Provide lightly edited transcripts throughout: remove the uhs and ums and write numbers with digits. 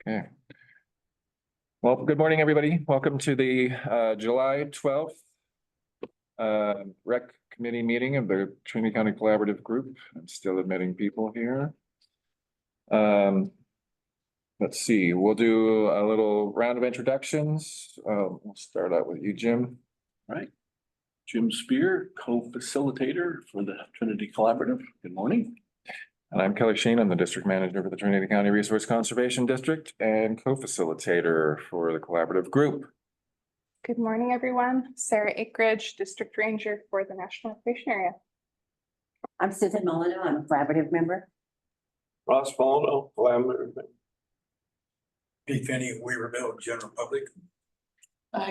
Okay. Well, good morning, everybody. Welcome to the July 12th Rec Committee meeting of the Trinity County Collaborative Group. I'm still admitting people here. Let's see, we'll do a little round of introductions. We'll start out with you, Jim. All right. Jim Spear, co-facilitator for the Trinity Collaborative. Good morning. And I'm Kelly Sheen. I'm the district manager for the Trinity County Resource Conservation District and co-facilitator for the collaborative group. Good morning, everyone. Sarah Akeridge, district ranger for the National Recreation Area. I'm Susan Molyneux. I'm a collaborative member. Ross Molyneux, collaborative. Pete Finney, Weaverville, general public.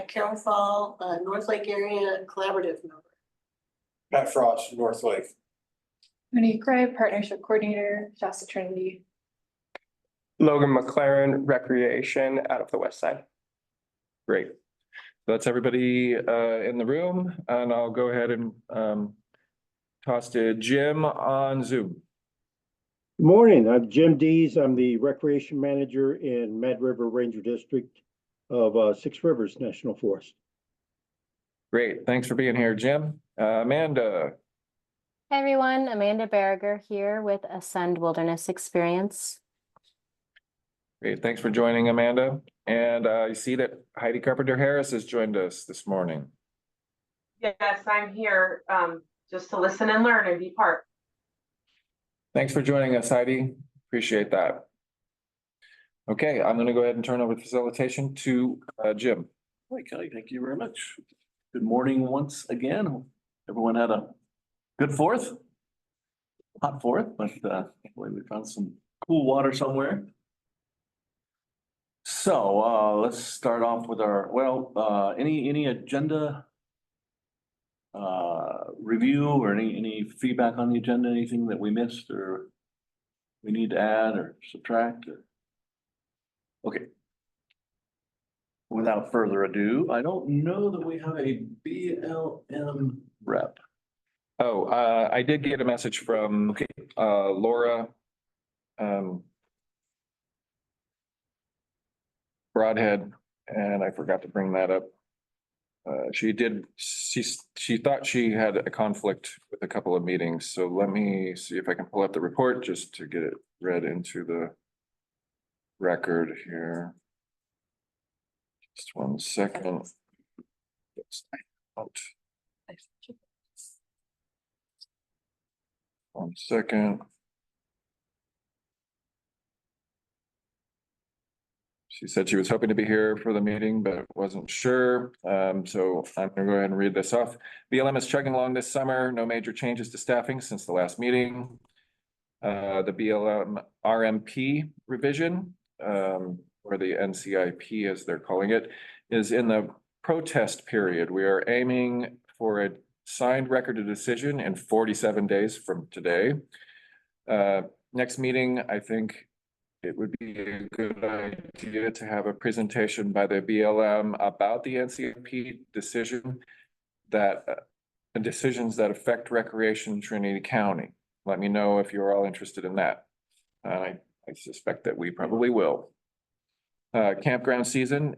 Carol Fall, North Lake area collaborative member. Pat Frost, North Lake. Renee Gray, partnership coordinator, Shasta Trinity. Logan McLaren, recreation out of the west side. Great. That's everybody in the room, and I'll go ahead and toss to Jim on Zoom. Good morning, I'm Jim Dees. I'm the recreation manager in Mad River Ranger District of Six Rivers National Forest. Great, thanks for being here, Jim. Amanda. Hi everyone, Amanda Berger here with Ascend Wilderness Experience. Great, thanks for joining, Amanda. And I see that Heidi Carpenter Harris has joined us this morning. Yes, I'm here just to listen and learn and be part. Thanks for joining us, Heidi. Appreciate that. Okay, I'm going to go ahead and turn over the facilitation to Jim. All right, Kelly, thank you very much. Good morning once again. Everyone had a good fourth. Hot fourth, but hopefully we found some cool water somewhere. So let's start off with our, any agenda review or any feedback on the agenda, anything that we missed or we need to add or subtract? Okay. Without further ado, I don't know that we have a BLM rep. Oh, I did get a message from Laura Broadhead, and I forgot to bring that up. She thought she had a conflict with a couple of meetings, so let me see if I can pull up the report just to get it read into the record here. Just 1 second. Out. 1 second. She said she was hoping to be here for the meeting, but wasn't sure. So I'm gonna go ahead and read this off. BLM is chugging along this summer. No major changes to staffing since the last meeting. The BLM RMP revision, or the NCIP as they're calling it, is in the protest period. We are aiming for a signed record of decision in 47 days from today. Next meeting, I think it would be a good idea to have a presentation by the BLM about the NCIP decision and decisions that affect recreation in Trinity County. Let me know if you're all interested in that. I suspect that we probably will. Campground season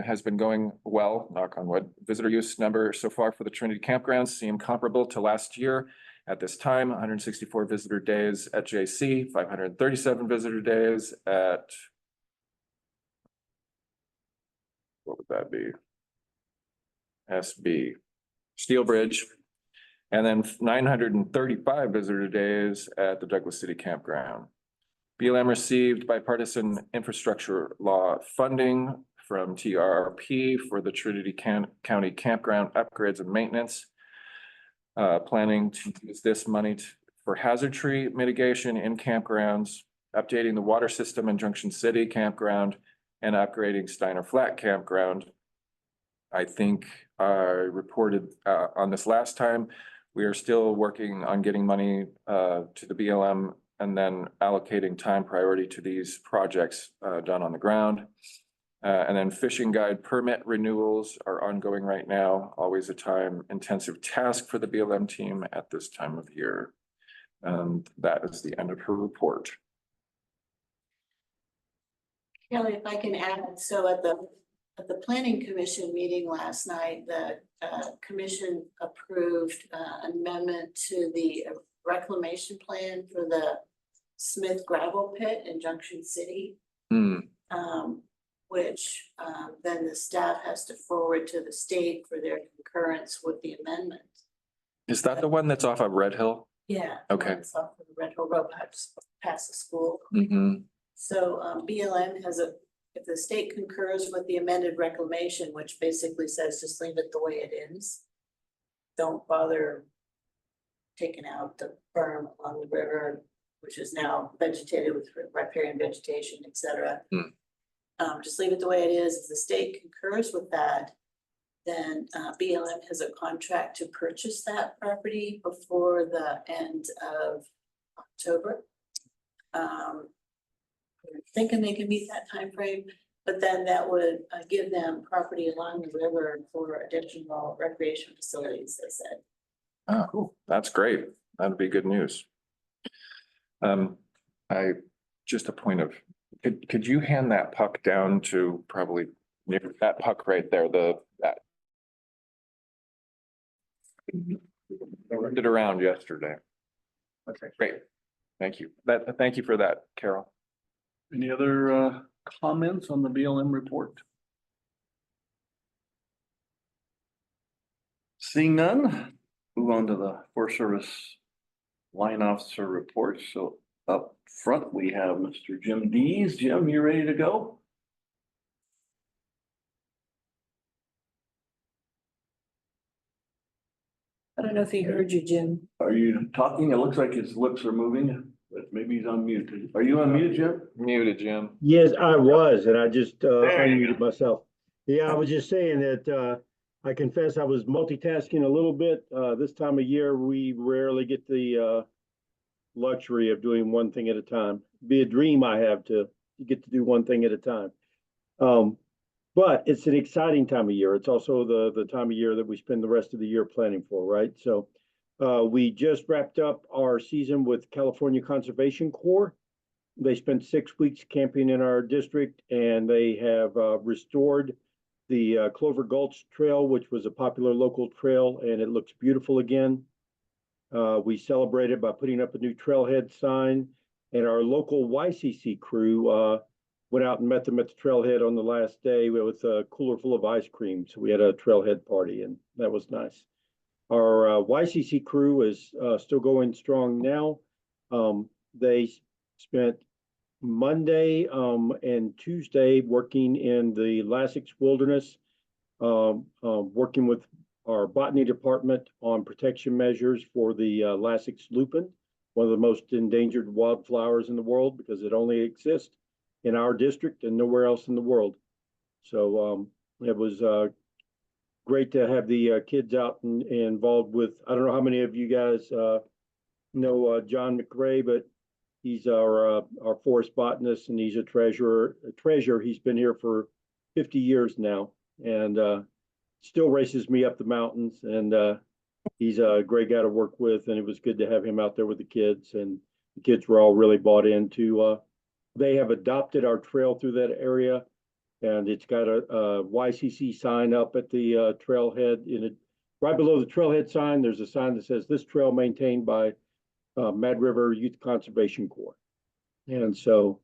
has been going well, knock on wood. Visitor use number so far for the Trinity campgrounds seem comparable to last year. At this time, 164 visitor days at JC, 537 visitor days at, what would that be? SB, Steel Bridge, and then 935 visitor days at the Douglas City Campground. BLM received bipartisan infrastructure law funding from TRRP for the Trinity County Campground upgrades and maintenance. Planning to use this money for hazard tree mitigation in campgrounds, updating the water system in Junction City Campground, and upgrading Steiner Flat Campground. I think I reported on this last time. We are still working on getting money to the BLM and then allocating time priority to these projects done on the ground. And then fishing guide permit renewals are ongoing right now, always a time-intensive task for the BLM team at this time of year. And that is the end of her report. Kelly, if I can add, so at the planning commission meeting last night, the commission approved amendment to the reclamation plan for the Smith gravel pit in Junction City. Hmm, Which then the staff has to forward to the state for their concurrence with the amendment. is that the one that's off of Red Hill? Yeah. Okay. It's off of the Red Hill Road past the school. Mm-hmm. So BLM has if the state concurs with the amended reclamation, which basically says just leave it the way it is. Don't bother taking out the berm along the river, which is now vegetated with riparian vegetation, et cetera. Just leave it the way it is. If the state concurs with that, then BLM has a contract to purchase that property before the end of October. We're thinking they can meet that time frame, but then that would give them property along the river for additional recreation facilities, they said. Oh, cool. That's great. That'd be good news. Just a point of, could you hand that puck down to probably near that puck right there, that. I turned it around yesterday. Okay, great. Thank you. Thank you for that, Carol. Any other comments on the BLM report? Seeing none, move on to the Forest Service line officer report. So up front, we have Mr. Jim Dees. Jim, you ready to go? I don't know if he heard you, Jim. Are you talking? It looks like his lips are moving, but maybe he's on mute. Are you on mute, Jim? Muted, Jim. Yes, I was, and I just There you unmuted myself. Yeah, I was just saying that I confess I was multitasking a little bit. This time of year, we rarely get the luxury of doing one thing at a time. Be a dream I have to get to do one thing at a time. But it's an exciting time of year. It's also the time of year that we spend the rest of the year planning for, right? So we just wrapped up our season with California Conservation Corps. They spent 6 weeks camping in our district, and they have restored the Clover Gulch Trail, which was a popular local trail, and it looks beautiful again. We celebrated by putting up a new trailhead sign, and our local YCC crew went out and met them at the trailhead on the last day with a cooler full of ice cream. So we had a trailhead party, and that was nice. Our YCC crew is still going strong now. They spent Monday and Tuesday working in the Lasix Wilderness, working with our botany department on protection measures for the Lasix lupin, one of the most endangered wildflowers in the world because it only exists in our district and nowhere else in the world. So it was great to have the kids out and involved with, I don't know how many of you guys know John McRae, but he's our forest botanist, and he's a treasure. He's been here for 50 years now, and still races me up the mountains. And he's a great guy to work with, and it was good to have him out there with the kids. And the kids were all really bought into. They have adopted our trail through that area, and it's got a YCC sign up at the trailhead. Right below the trailhead sign, there's a sign that says "This trail maintained by Mad River Youth Conservation Corps," and so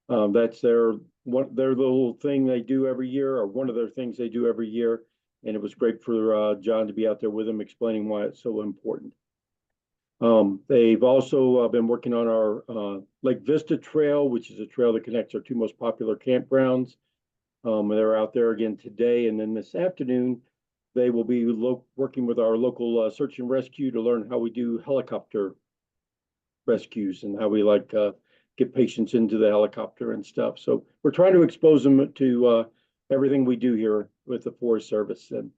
that's their little thing they do every year, or one of their things they do every year. And it was great for John to be out there with them, explaining why it's so important. They've also been working on our Lake Vista Trail, which is a trail that connects our two most popular campgrounds. They're out there again today, and then this afternoon they will be working with our local search and rescue to learn how we do helicopter rescues and how we get patients into the helicopter and stuff. So we're trying to expose them to everything we do here with the Forest Service. And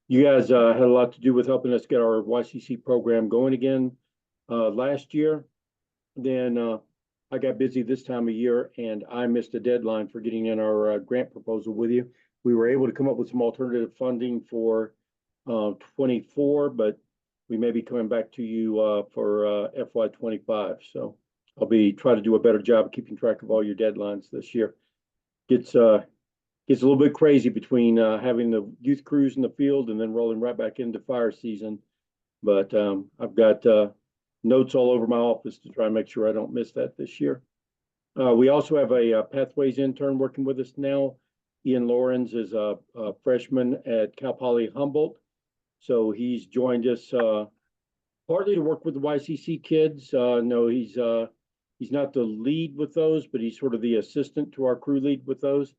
you guys had a lot to do with helping us get our YCC program going again last year. Then I got busy this time of year, and I missed a deadline for getting in our grant proposal with you. We were able to come up with some alternative funding for 24, but we may be coming back to you for FY25. So I'll be trying to do a better job of keeping track of all your deadlines this year. gets a little bit crazy between having the youth crews in the field and then rolling right back into fire season. But I've got notes all over my office to try and make sure I don't miss that this year. We also have a Pathways intern working with us now. Ian Lawrence is a freshman at Cal Poly Humboldt. So he's joined us partly to work with the YCC kids. No, he's not the lead with those, but he's sort of the assistant to our crew lead with those.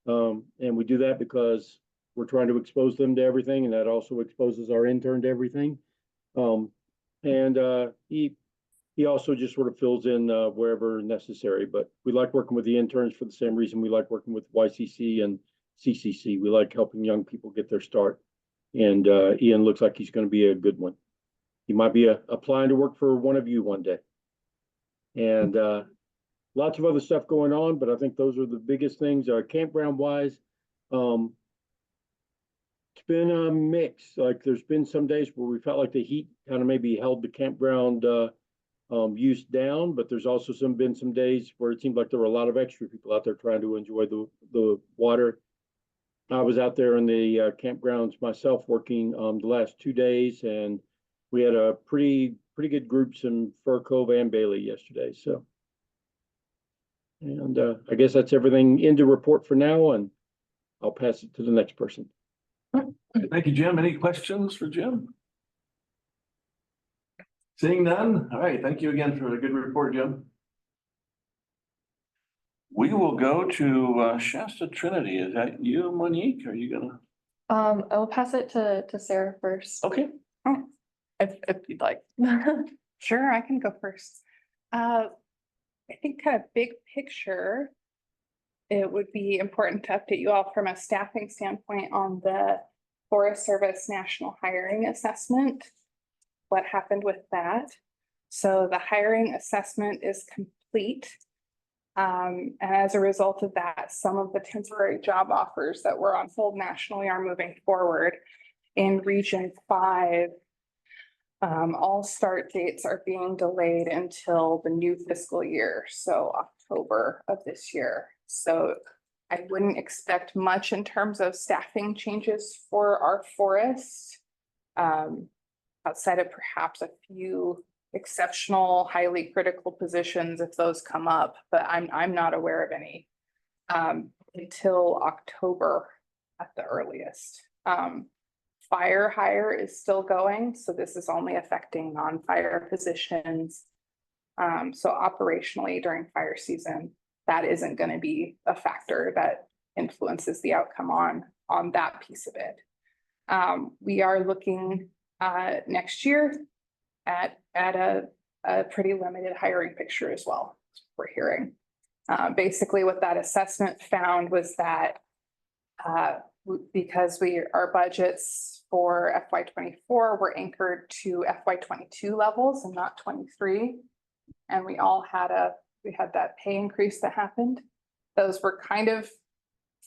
And we do that because we're trying to expose them to everything, and that also exposes our intern to everything. He also just sort of fills in wherever necessary. But we like working with the interns for the same reason we like working with YCC and CCC. We like helping young people get their start. And Ian looks like he's going to be a good one. He might be applying to work for one of you one day. And lots of other stuff going on, but I think those are the biggest things. Campground wise, it's been a mix. Like there's been some days where we felt like the heat kind of maybe held the campground use down, but there's also been some days where it seemed like there were a lot of extra people out there trying to enjoy the water. I was out there in the campgrounds myself working the last 2 days, and we had a pretty good groups in Fur Cove and Bailey yesterday. So, and I guess that's everything in the report for now, and I'll pass it to the next person. Thank you, Jim. Any questions for Jim? Seeing none. All right. Thank you again for a good report, Jim. We will go to Shasta Trinity. Is that you, Monique? Are you gonna? I will pass it to Sarah first. Okay. If you'd like. Sure, I can go first. I think kind of big picture, it would be important to update you all from a staffing standpoint on the Forest Service National Hiring Assessment. What happened with that? So the hiring assessment is complete. And as a result of that, some of the temporary job offers that were on hold nationally are moving forward. In Region 5, all start dates are being delayed until the new fiscal year, so October of this year. So I wouldn't expect much in terms of staffing changes for our forest, outside of perhaps a few exceptional, highly critical positions if those come up, but I'm not aware of any until October at the earliest. Fire hire is still going, so this is only affecting non-fire positions. So operationally during fire season, that isn't going to be a factor that influences the outcome on that piece of it. We are looking next year at a pretty limited hiring picture as well, we're hearing. Basically what that assessment found was that because our budgets for FY24 were anchored to FY22 levels and not 23, and we had that pay increase that happened. Those were kind of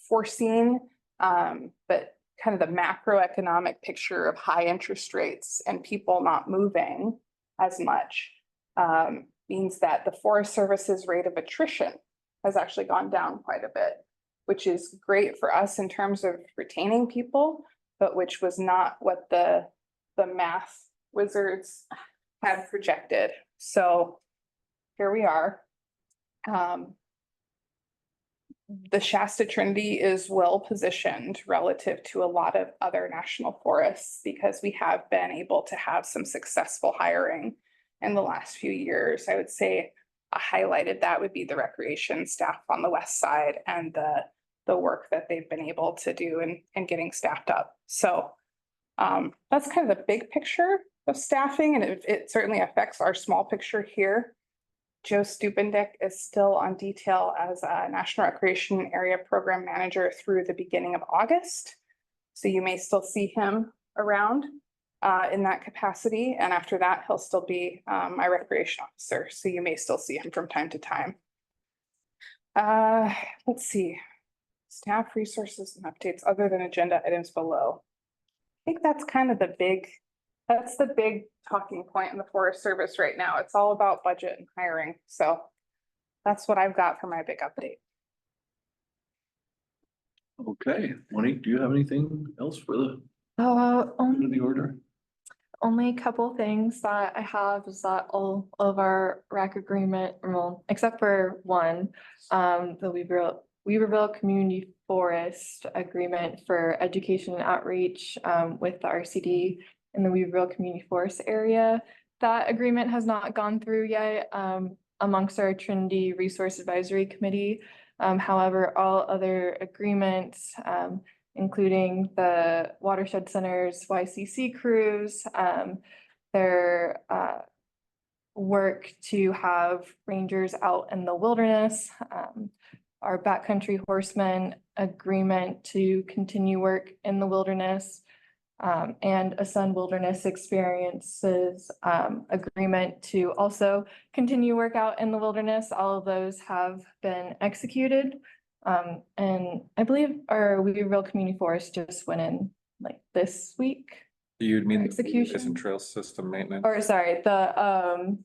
foreseen, but kind of the macroeconomic picture of high interest rates and people not moving as much means that the Forest Service's rate of attrition has actually gone down quite a bit, which is great for us in terms of retaining people, but which was not what the math wizards had projected. So here we are. The Shasta Trinity is well positioned relative to a lot of other national forests because we have been able to have some successful hiring in the last few years. I would say a highlighted that would be the recreation staff on the west side and the work that they've been able to do in getting staffed up. So that's kind of the big picture of staffing, and it certainly affects our small picture here. Joe Stupendick is still on detail as a National Recreation Area Program Manager through the beginning of August. So you may still see him around in that capacity. And after that, he'll still be my recreation officer. So you may still see him from time to time. Let's see. Staff resources and updates other than agenda items below. I think that's kind of the big talking point in the Forest Service right now. It's all about budget and hiring. So that's what I've got for my big update. Okay, Monique, do you have anything else for the Only good of the order? Only couple things that I have is that all of our rec agreement, well, except for one, the Weaverville Community Forest Agreement for Education and Outreach, with the RCD in the Weaverville Community Forest area. That agreement has not gone through yet, amongst our Trinity Resource Advisory Committee. However, all other agreements, including the Watershed Center's YCC crews, their work to have rangers out in the wilderness, our backcountry horsemen agreement to continue work in the wilderness, and Ascend Wilderness Experiences agreement to also continue work out in the wilderness. All of those have been executed. And I believe our Weaverville Community Forest just went in like this week. You mean the Execution. Basin Trail System Maintenance? Or sorry, the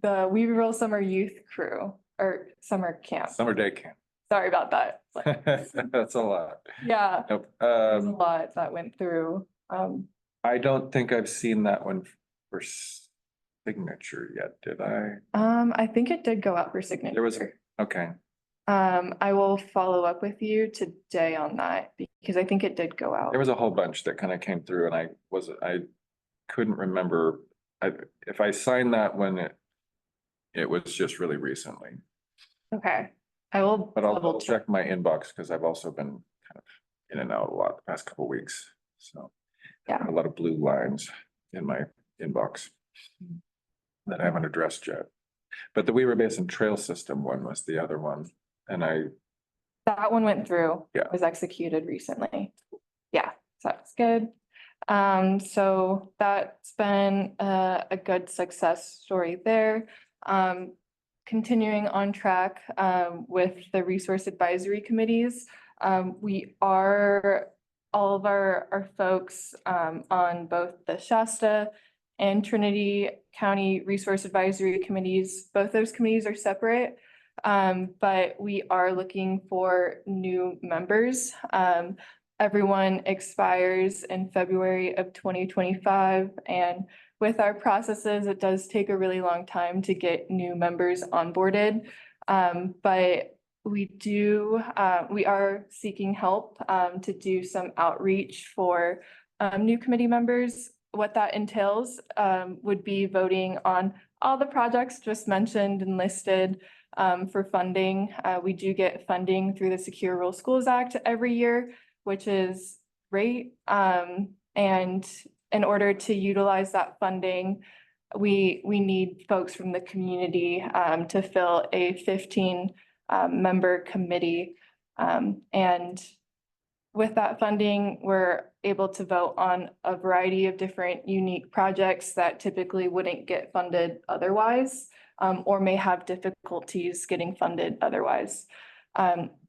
Weaverville Summer Youth Crew or Summer Camp. Summer Day Camp. Sorry about that. Like, That's a lot. yeah, Nope. there's a lot that went through. I don't think I've seen that one for signature yet, did I? I think it did go out for signature. There was, okay. I will follow up with you today on that because I think it did go out. There was a whole bunch that kind of came through and I couldn't remember. If I signed that when it was just really recently, Okay, I will but I'll double double check my inbox because I've also been kind of in and out a lot the past couple of weeks. So Yeah. a lot of blue lines in my inbox that I haven't addressed yet. But the Weaver Basin Trail System one was the other one. And That one went through. Yeah. Was executed recently. Yeah, so that's good. So that's been a good success story there. Continuing on track with the resource advisory committees. We are all of our folks on both the Shasta and Trinity County Resource Advisory Committees. Both those committees are separate, but we are looking for new members. Everyone expires in February of 2025, and with our processes, it does take a really long time to get new members onboarded. But we are seeking help to do some outreach for new committee members. What that entails would be voting on all the projects just mentioned and listed for funding. We do get funding through the Secure Rural Schools Act every year, which is great. And in order to utilize that funding, we need folks from the community to fill a 15 member committee. And with that funding, we're able to vote on a variety of different unique projects that typically wouldn't get funded otherwise, or may have difficulties getting funded otherwise.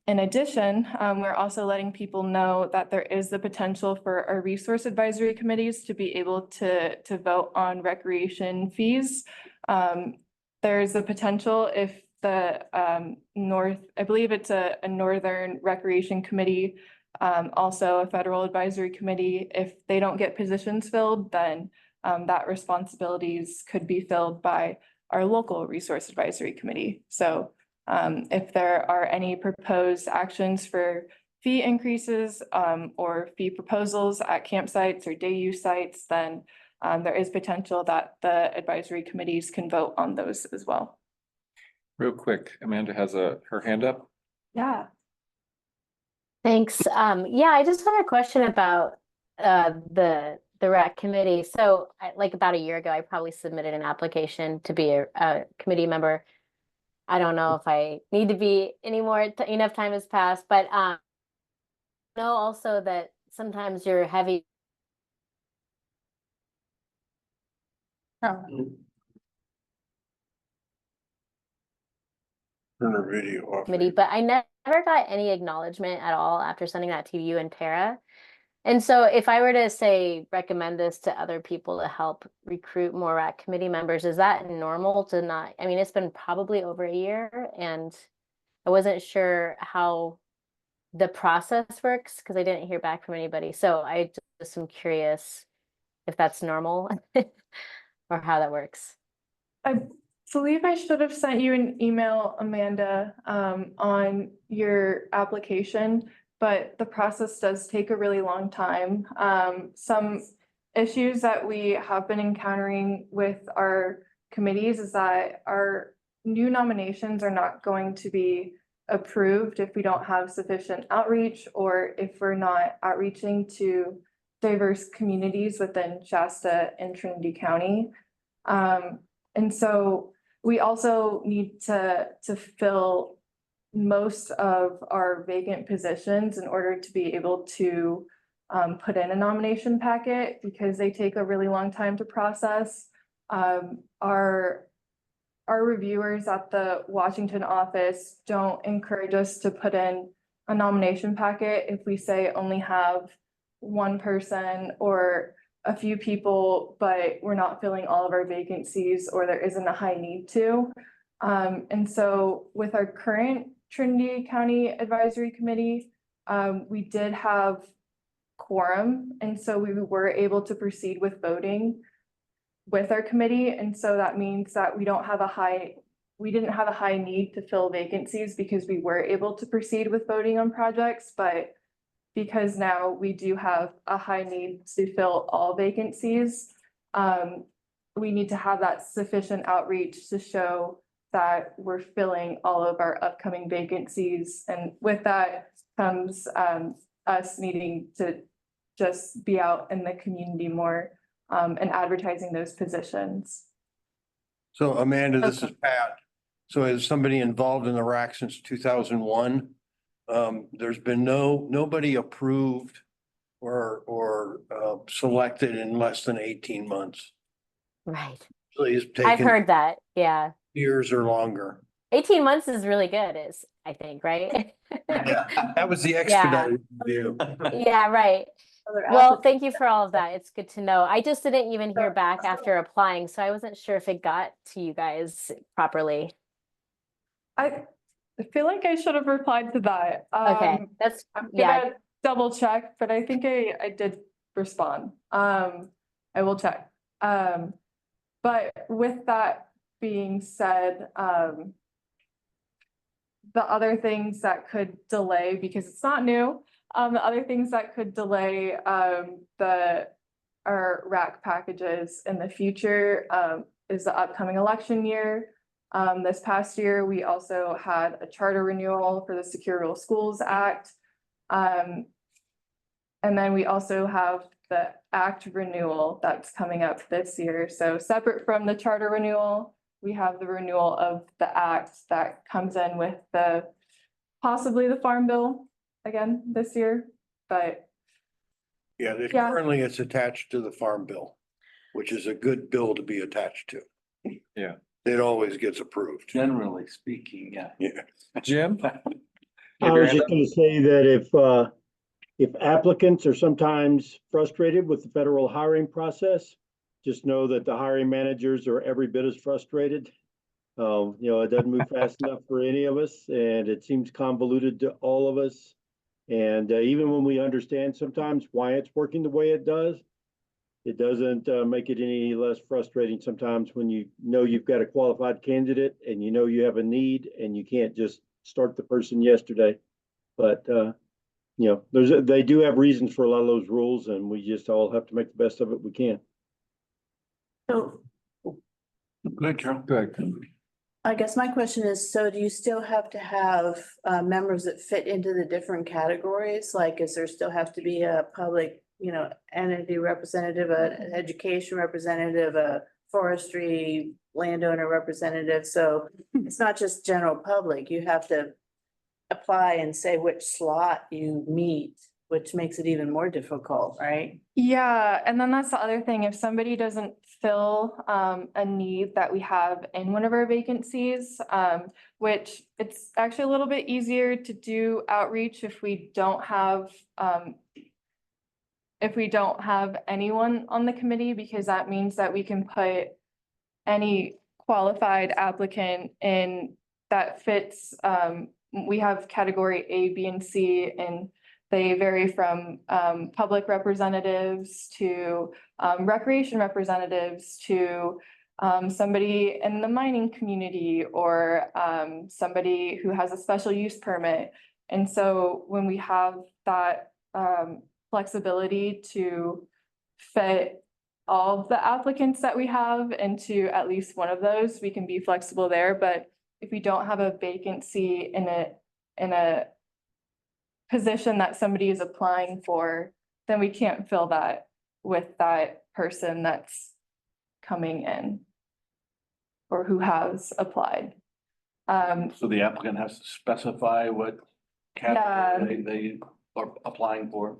In addition, we're also letting people know that there is the potential for our resource advisory committees to be able to vote on recreation fees. There's a potential if the I believe it's a Northern Recreation Committee, also a federal advisory committee. If they don't get positions filled, then that responsibilities could be filled by our local resource advisory committee. So if there are any proposed actions for fee increases or fee proposals at campsites or day use sites, then there is potential that the advisory committees can vote on those as well. real quick, Amanda has her hand up. Yeah. Thanks. Yeah, I just had a question about the rec committee. So like about a year ago, I probably submitted an application to be a committee member. I don't know if I need to be anymore. Enough time has passed, but know also that sometimes you're heavy. Oh. Turn her video off. Committee, but I never got any acknowledgement at all after sending that to you and Tara. And so if I were to say recommend this to other people to help recruit more RAC committee members, is that normal to not? I mean, it's been probably over a year and I wasn't sure how the process works, because I didn't hear back from anybody. So I just am curious if that's normal or how that works. I believe I should have sent you an email, Amanda, on your application, but the process does take a really long time. Some issues that we have been encountering with our committees is that our new nominations are not going to be approved if we don't have sufficient outreach, or if we're not outreaching to diverse communities within Shasta and Trinity County. And so we also need to fill most of our vacant positions in order to be able to put in a nomination packet, because they take a really long time to process. Our reviewers at the Washington office don't encourage us to put in a nomination packet if we say only have one person or a few people, but we're not filling all of our vacancies, or there isn't a high need to. And so with our current Trinity County Advisory Committee, we did have quorum, and so we were able to proceed with voting with our committee. And so that means that we didn't have a high need to fill vacancies, because we were able to proceed with voting on projects. But because now we do have a high need to fill all vacancies, we need to have that sufficient outreach to show that we're filling all of our upcoming vacancies. And with that comes us needing to just be out in the community more and advertising those positions. So Amanda, this is Pat. So as somebody involved in the RAC since 2001, there's been nobody approved or selected in less than 18 months. Right. So it's I've taken heard that. Yeah. years or longer. 18 months is really good, I think, right? Yeah, that was the expedited review. Yeah, right. Well, thank you for all of that. It's good to know. I just didn't even hear back after applying, so I wasn't sure if it got to you guys properly. I feel like I should have replied to that. Okay, that's, I'm yeah, gonna double check, but I think I did respond. I will check. But with that being said, the other things that could delay, because it's not new, the other things that could delay our RAC packages in the future is the upcoming election year. This past year, we also had a charter renewal for the Secure Rural Schools Act. And then we also have the act renewal that's coming up this year. So separate from the charter renewal, we have the renewal of the act that comes in with possibly the Farm Bill again this year, but. Yeah, Yeah. currently it's attached to the Farm Bill, which is a good bill to be attached to. Yeah. It always gets approved. Generally speaking, yeah. Yeah. Jim? I was just gonna say that if applicants are sometimes frustrated with the federal hiring process, just know that the hiring managers are every bit as frustrated. It doesn't move fast enough for any of us, and it seems convoluted to all of us. And even when we understand sometimes why it's working the way it does, it doesn't make it any less frustrating sometimes when you know you've got a qualified candidate and you know you have a need and you can't just start the person yesterday. But they do have reasons for a lot of those rules, and we just all have to make the best of it we can. So Good, Carol. Good. I guess my question is, so do you still have to have members that fit into the different categories? Like, is there still have to be a public, entity representative, an education representative, a forestry landowner representative? So it's not just general public. You have to apply and say which slot you meet, which makes it even more difficult, right? Yeah, and then that's the other thing. If somebody doesn't fill a need that we have in one of our vacancies, which it's actually a little bit easier to do outreach if we don't have anyone on the committee, because that means that we can put any qualified applicant in that fits we have category A, B, and C, and they vary from public representatives to recreation representatives to somebody in the mining community or somebody who has a special use permit. And so when we have that flexibility to fit all of the applicants that we have into at least one of those, we can be flexible there. But if we don't have a vacancy in a position that somebody is applying for, then we can't fill that with that person that's coming in or who has applied. So the applicant has to specify what category they are applying for.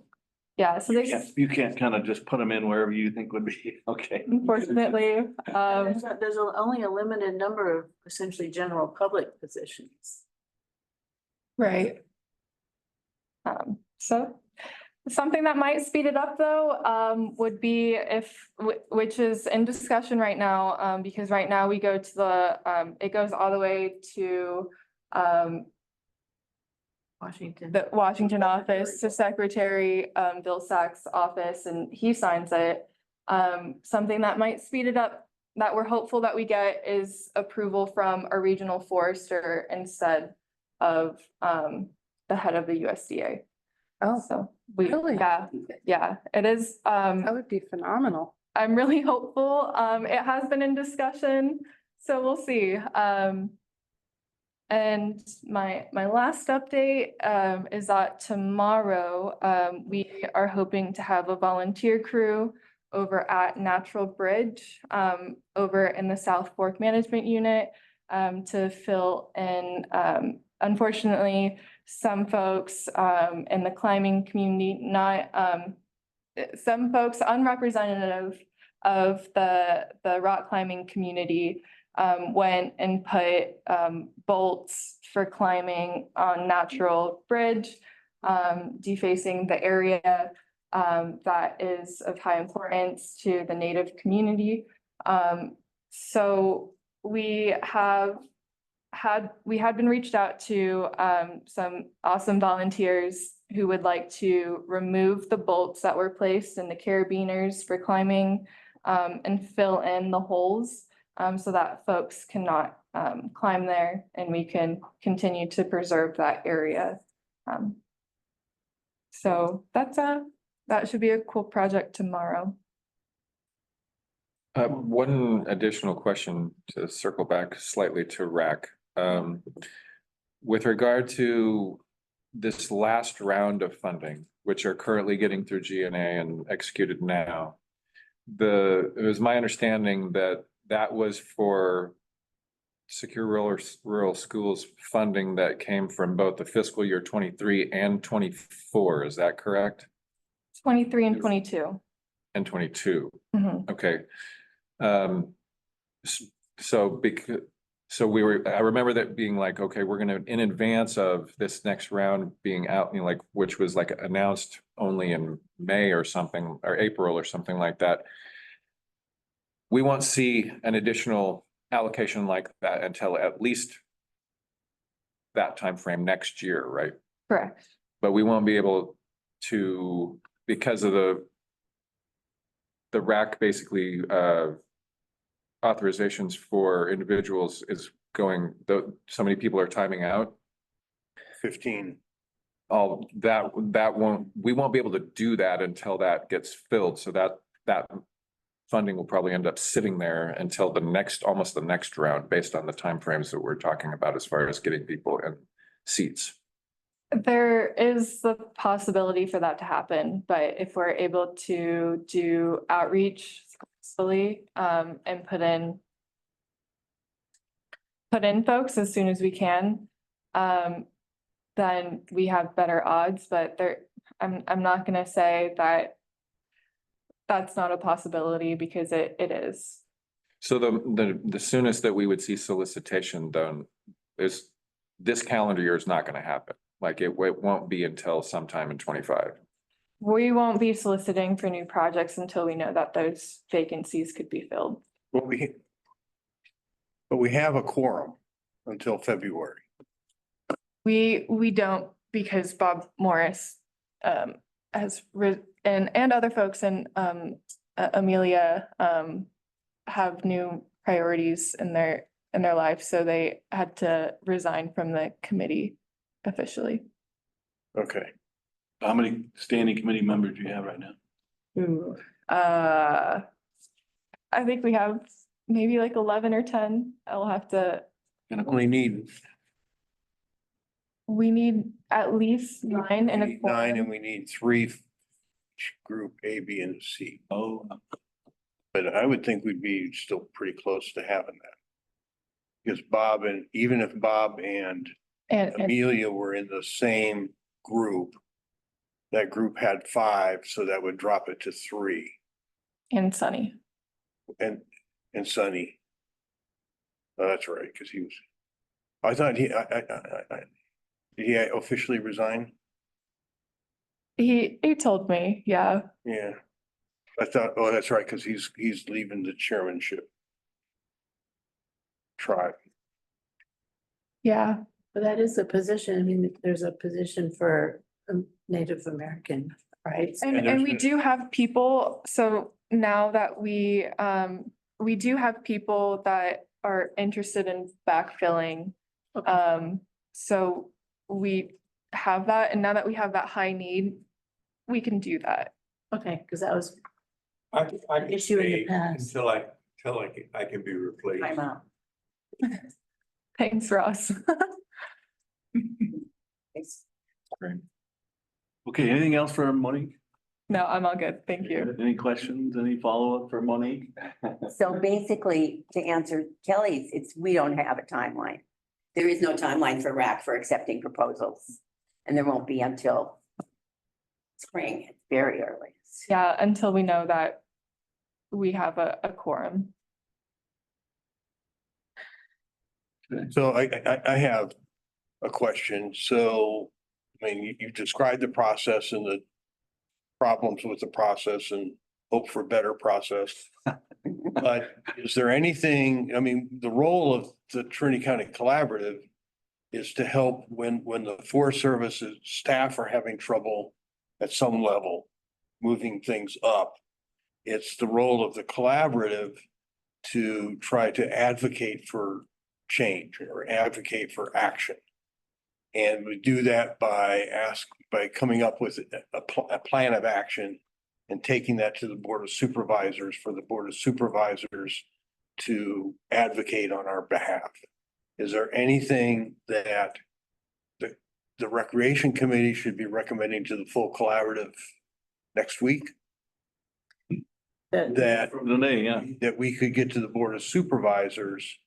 Yeah, so You can't kind of just put them in wherever you think would be, okay. unfortunately, There's only a limited number of essentially general public positions. right. So something that might speed it up though, would be which is in discussion right now, because right now we go to the, it goes all the way to, the Washington office, to Secretary, Bill Sack's office, and he signs it. Something that might speed it up, that we're hopeful that we get, is approval from a regional forester instead of, the head of the USDA. Oh, So really? yeah, it is, That would be phenomenal. I'm really hopeful. It has been in discussion, so we'll see. And my last update, is that tomorrow, we are hoping to have a volunteer crew over at Natural Bridge, over in the South Fork Management Unit, to fill in, unfortunately, some folks in the climbing community, some folks unrepresentative of the rock climbing community went and put bolts for climbing on Natural Bridge, defacing the area that is of high importance to the Native community. So we had been reached out to some awesome volunteers who would like to remove the bolts that were placed in the carabiners for climbing and fill in the holes so that folks cannot climb there, and we can continue to preserve that area. So that should be a cool project tomorrow. One additional question to circle back slightly to RAC. With regard to this last round of funding, which are currently getting through GNA and executed now, it was my understanding that that was for secure rural schools funding that came from both the fiscal year 23 and 24. Is that correct? 23 and 22. And 22. Mhm. Okay. So I remember that being like, okay, we're gonna, in advance of this next round being out, like, which was like announced only in May or something, or April or something like that. We won't see an additional allocation like that until at least that time frame next year, right? Correct. But we won't be able to, because of the RAC basically authorizations for individuals is going, so many people are timing out. 15. All we won't be able to do that until that gets filled. So that funding will probably end up sitting there until almost the next round, based on the timeframes that we're talking about as far as getting people in seats. There is the possibility for that to happen, but if we're able to do outreach successfully, and put in folks as soon as we can, then we have better odds. But I'm not gonna say that that's not a possibility, because it is. So the soonest that we would see solicitation done is this calendar year is not going to happen. Like it won't be until sometime in 25. We won't be soliciting for new projects until we know that those vacancies could be filled. But we have a quorum until February. We don't, because Bob Morris and other folks and Amelia have new priorities in their life, so they had to resign from the committee officially. Okay. How many standing committee members do you have right now? Ooh. I think we have maybe like 11 or 10. I'll have to, Only need we need at least 9 and a 9 quorum. and we need 3 group A, B, and C. Oh, But I would think we'd be still pretty close to having that. Because Bob and even if Bob and And Amelia were in the same group, that group had 5, so that would drop it to 3. Sunny. And Sonny. Oh, that's right, because he was, I thought did he officially resign? He told me, yeah. Yeah. I thought, oh, that's right, because he's leaving the chairmanship. Tribe. Yeah. But that is a position, I mean, there's a position for Native American, right? And we do have people, so now that we do have people that are interested in backfilling. So we have that, and now that we have that high need, we can do that. Okay, because that was I an issue in the past. Until I can be replaced. Time out. Thanks, Ross. okay, anything else for Monique? No, I'm all good. Thank you. Any questions, any follow-up for Monique? So basically, to answer Kelly's, we don't have a timeline. There is no timeline for RAC for accepting proposals. And there won't be until spring, it's very early. Yeah, until we know that we have a quorum. So I have a question. So, I mean, you described the process and the problems with the process and hope for better process. But is there anything, I mean, the role of the Trinity County Collaborative is to help when the Forest Service's staff are having trouble at some level, moving things up. It's the role of the collaborative to try to advocate for change or advocate for action. And we do that by coming up with a plan of action and taking that to the Board of Supervisors for the Board of Supervisors to advocate on our behalf. Is there anything that the Recreation Committee should be recommending to the full collaborative next week? That From today, yeah. that we could get to the Board of Supervisors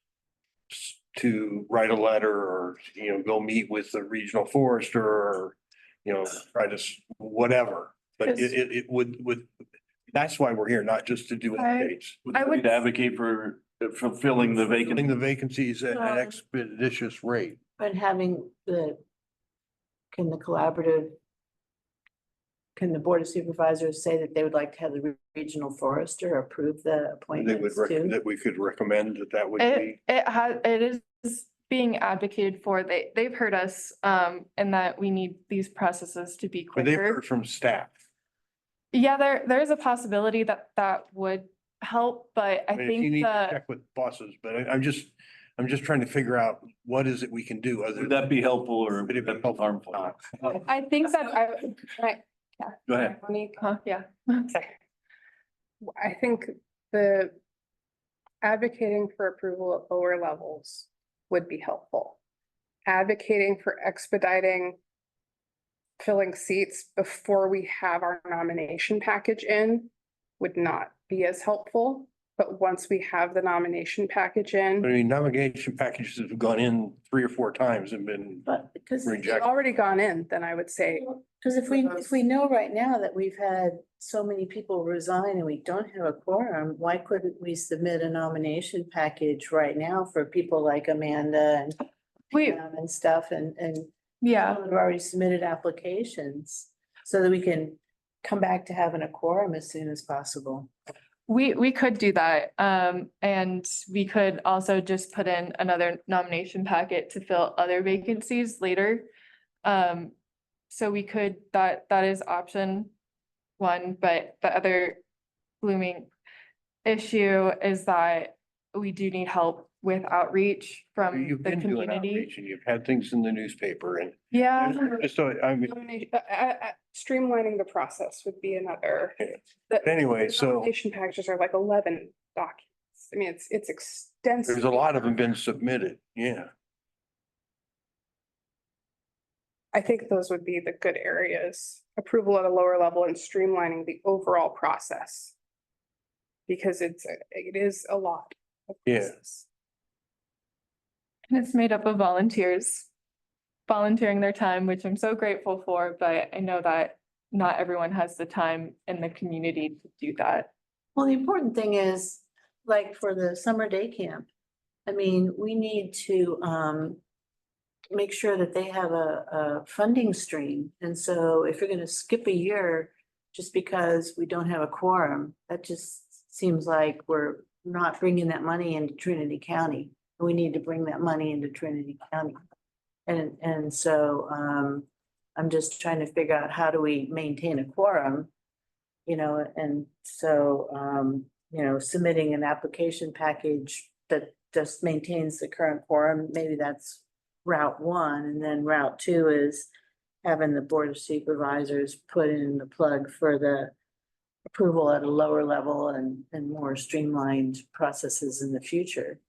to write a letter or, go meet with the regional forester or, try to, whatever. But it would, that's why we're here, not just to do updates. I would- To advocate for fulfilling the Filling vacancy. the vacancies at an expeditious rate. But having can the Board of Supervisors say that they would like to have the regional forester approve the They would, appointments too? that we could recommend that would be. It is being advocated for. They've heard us, and that we need these processes to be But they've quicker. heard from staff. Yeah, there is a possibility that would help, but I I mean, if you think need to the, check with bosses, but I'm just trying to figure out what is it we can do other Would than. that be helpful or Would it be helpful? harmful? I think that Go ahead. Monique, yeah. I think the advocating for approval at lower levels would be helpful. Advocating for expediting filling seats before we have our nomination package in would not be as helpful. But once we have the nomination package I in, mean, nomination packages have gone in 3 or 4 times and been But because, they've rejected. already gone in, then I would say, because if we know right now that we've had so many people resign and we don't have a quorum, why couldn't we submit a nomination package right now for people like Amanda and and stuff and Yeah, people have already submitted applications so that we can come back to having a quorum as soon as possible? We could do that, and we could also just put in another nomination packet to fill other vacancies later. So we could, that is option one, but the other blooming issue is that we do need help with outreach from You've the been doing community. outreach and you've had things in the newspaper and. Yeah. So, I mean, Streamlining the process would be another. anyway, The so nomination packages are like 11 documents. I mean, it's extensive. there's a lot of them been submitted, yeah. I think those would be the good areas. Approval at a lower level and streamlining the overall process. Because it is a lot. of Yeah. process. And it's made up of volunteers volunteering their time, which I'm so grateful for, but I know that not everyone has the time in the community to do that. Well, the important thing is, like for the summer day camp, I mean, we need to make sure that they have a funding stream. And so if you're gonna skip a year just because we don't have a quorum, that just seems like we're not bringing that money into Trinity County. We need to bring that money into Trinity County. And so I'm just trying to figure out how do we maintain a quorum, you know, and so you know, submitting an application package that just maintains the current quorum, maybe that's route one, and then route two is having the Board of Supervisors put in the plug for the approval at a lower level and more streamlined processes in the future.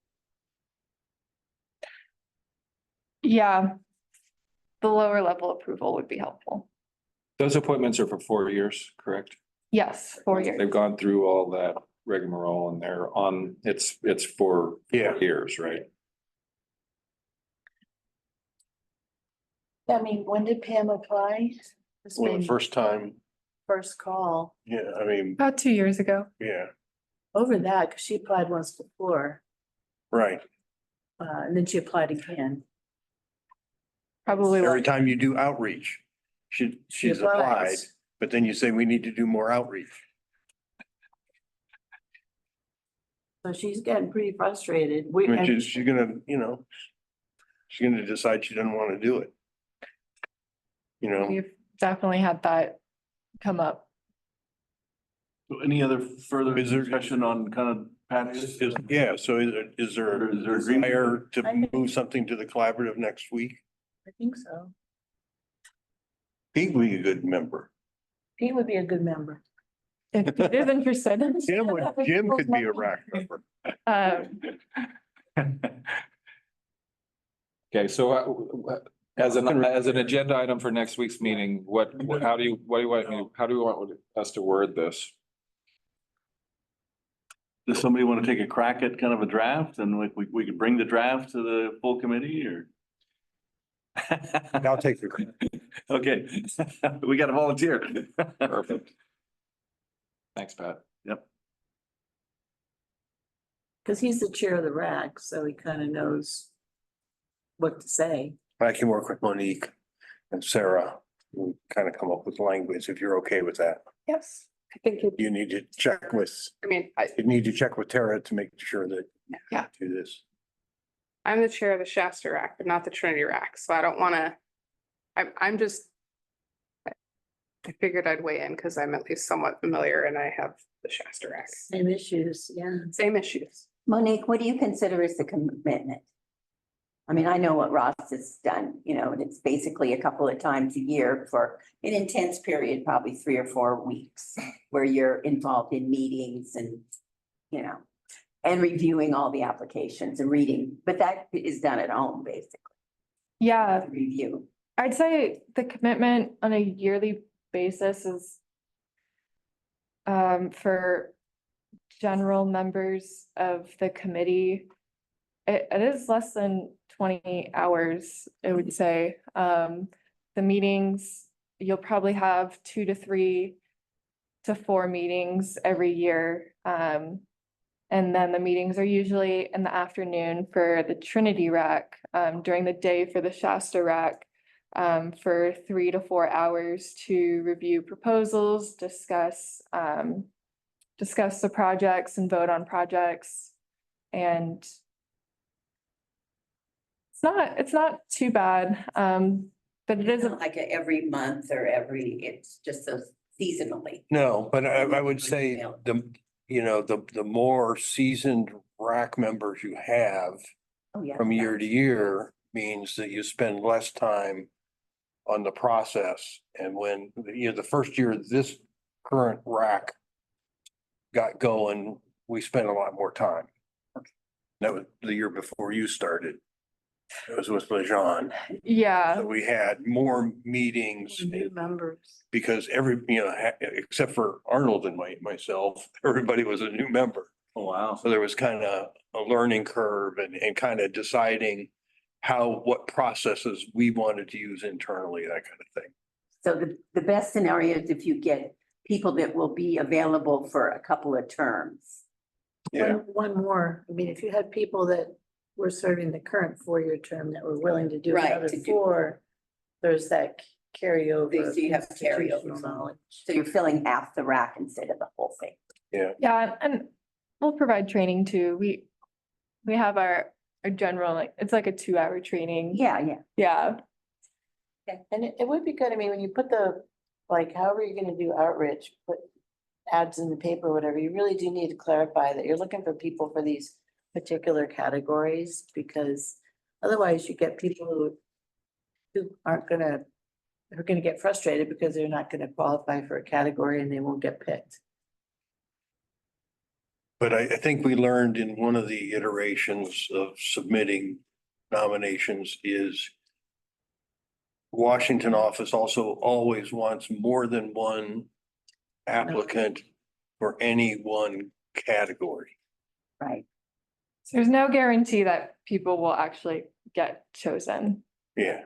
Yeah. The lower level approval would be helpful. Those appointments are for 4 years, correct? Yes, 4 years. They've gone through all that rigmarole and they're on, it's for 4 years, right? I mean, when did Pam apply? It's Well, the been first time, first call yeah, I mean, About 2 years ago. yeah, over that, because she applied once before, right. and then she applied again. Probably. Every time you do outreach, she's applied, applies. but then you say we need to do more outreach. So she's getting pretty frustrated. Which is, she's gonna, you know, she's gonna decide she doesn't want to do it. You know, We've definitely had that come up. So any other further Is there- discussion on kind of Pat's? yeah, so is there Is there agreement? desire to I think- move something to the collaborative next week? I think so. Pete would be a good member. He would be a good member. If Pete is interested. Jim could be a rack member. Okay, so as an agenda item for next week's meeting, how do you want us to word this? Does somebody want to take a crack at kind of a draft and we could bring the draft to the full committee or? I'll take the. Okay, we got a volunteer. Perfect. Thanks, Pat. Yep. Because he's the chair of the RAC, so he kind of knows what to say. I can work with Monique and Sarah and kind of come up with language if you're okay with that. Yes, I think You need to check with, you need to check with Tara to make sure that. Yeah. Do this. I'm the chair of the Shasta RAC, but not the Trinity RAC, so I don't wanna. I'm just. I figured I'd weigh in because I'm at least somewhat familiar and I have the Shasta RAC. Same issues, yeah. Same issues. Monique, what do you consider as the commitment? I mean, I know what Ross has done, you know, and it's basically a couple of times a year for an intense period, probably 3 or 4 weeks, where you're involved in meetings and, you know, and reviewing all the applications and reading, but that is done at home, basically, Yeah, review. I'd say the commitment on a yearly basis is for general members of the committee. It is less than 20 hours, I would say. The meetings, you'll probably have 2 to 3 to 4 meetings every year. And then the meetings are usually in the afternoon for the Trinity RAC, during the day for the Shasta RAC, for 3 to 4 hours to review proposals, discuss discuss the projects and vote on projects. And it's not too bad, but it It's isn't. not like every month or it's just so seasonally. No, but I would say the more seasoned RAC members you have Oh, yeah. from year to year means that you spend less time on the process. And when, the first year this current RAC got going, we spent a lot more time. That was the year before you started. It was with Lejean. Yeah, So we had more meetings New members. because except for Arnold and myself, everybody was a new member. Oh, wow. So there was kind of a learning curve and kind of deciding what processes we wanted to use internally, that kind of thing. So the best scenario is if you get people that will be available for a couple of terms. Yeah. One more, I mean, if you had people that were serving the current 4-year term that were willing to do Right, another to do- 4, there's that carryover. So you have institutional carryover. knowledge. So you're filling half the rack instead of the whole thing. yeah, and we'll provide training too. We have our general, it's like a 2-hour training. Yeah. Yeah, And it would be good, I mean, when you put however you're gonna do outreach, put ads in the paper, or whatever, you really do need to clarify that you're looking for people for these particular categories, because otherwise you get people who are gonna get frustrated because they're not gonna qualify for a category and they won't get picked. But I think we learned in one of the iterations of submitting nominations is Washington office also always wants more than one applicant for any one category. Right. so there's no guarantee that people will actually get chosen. Yeah.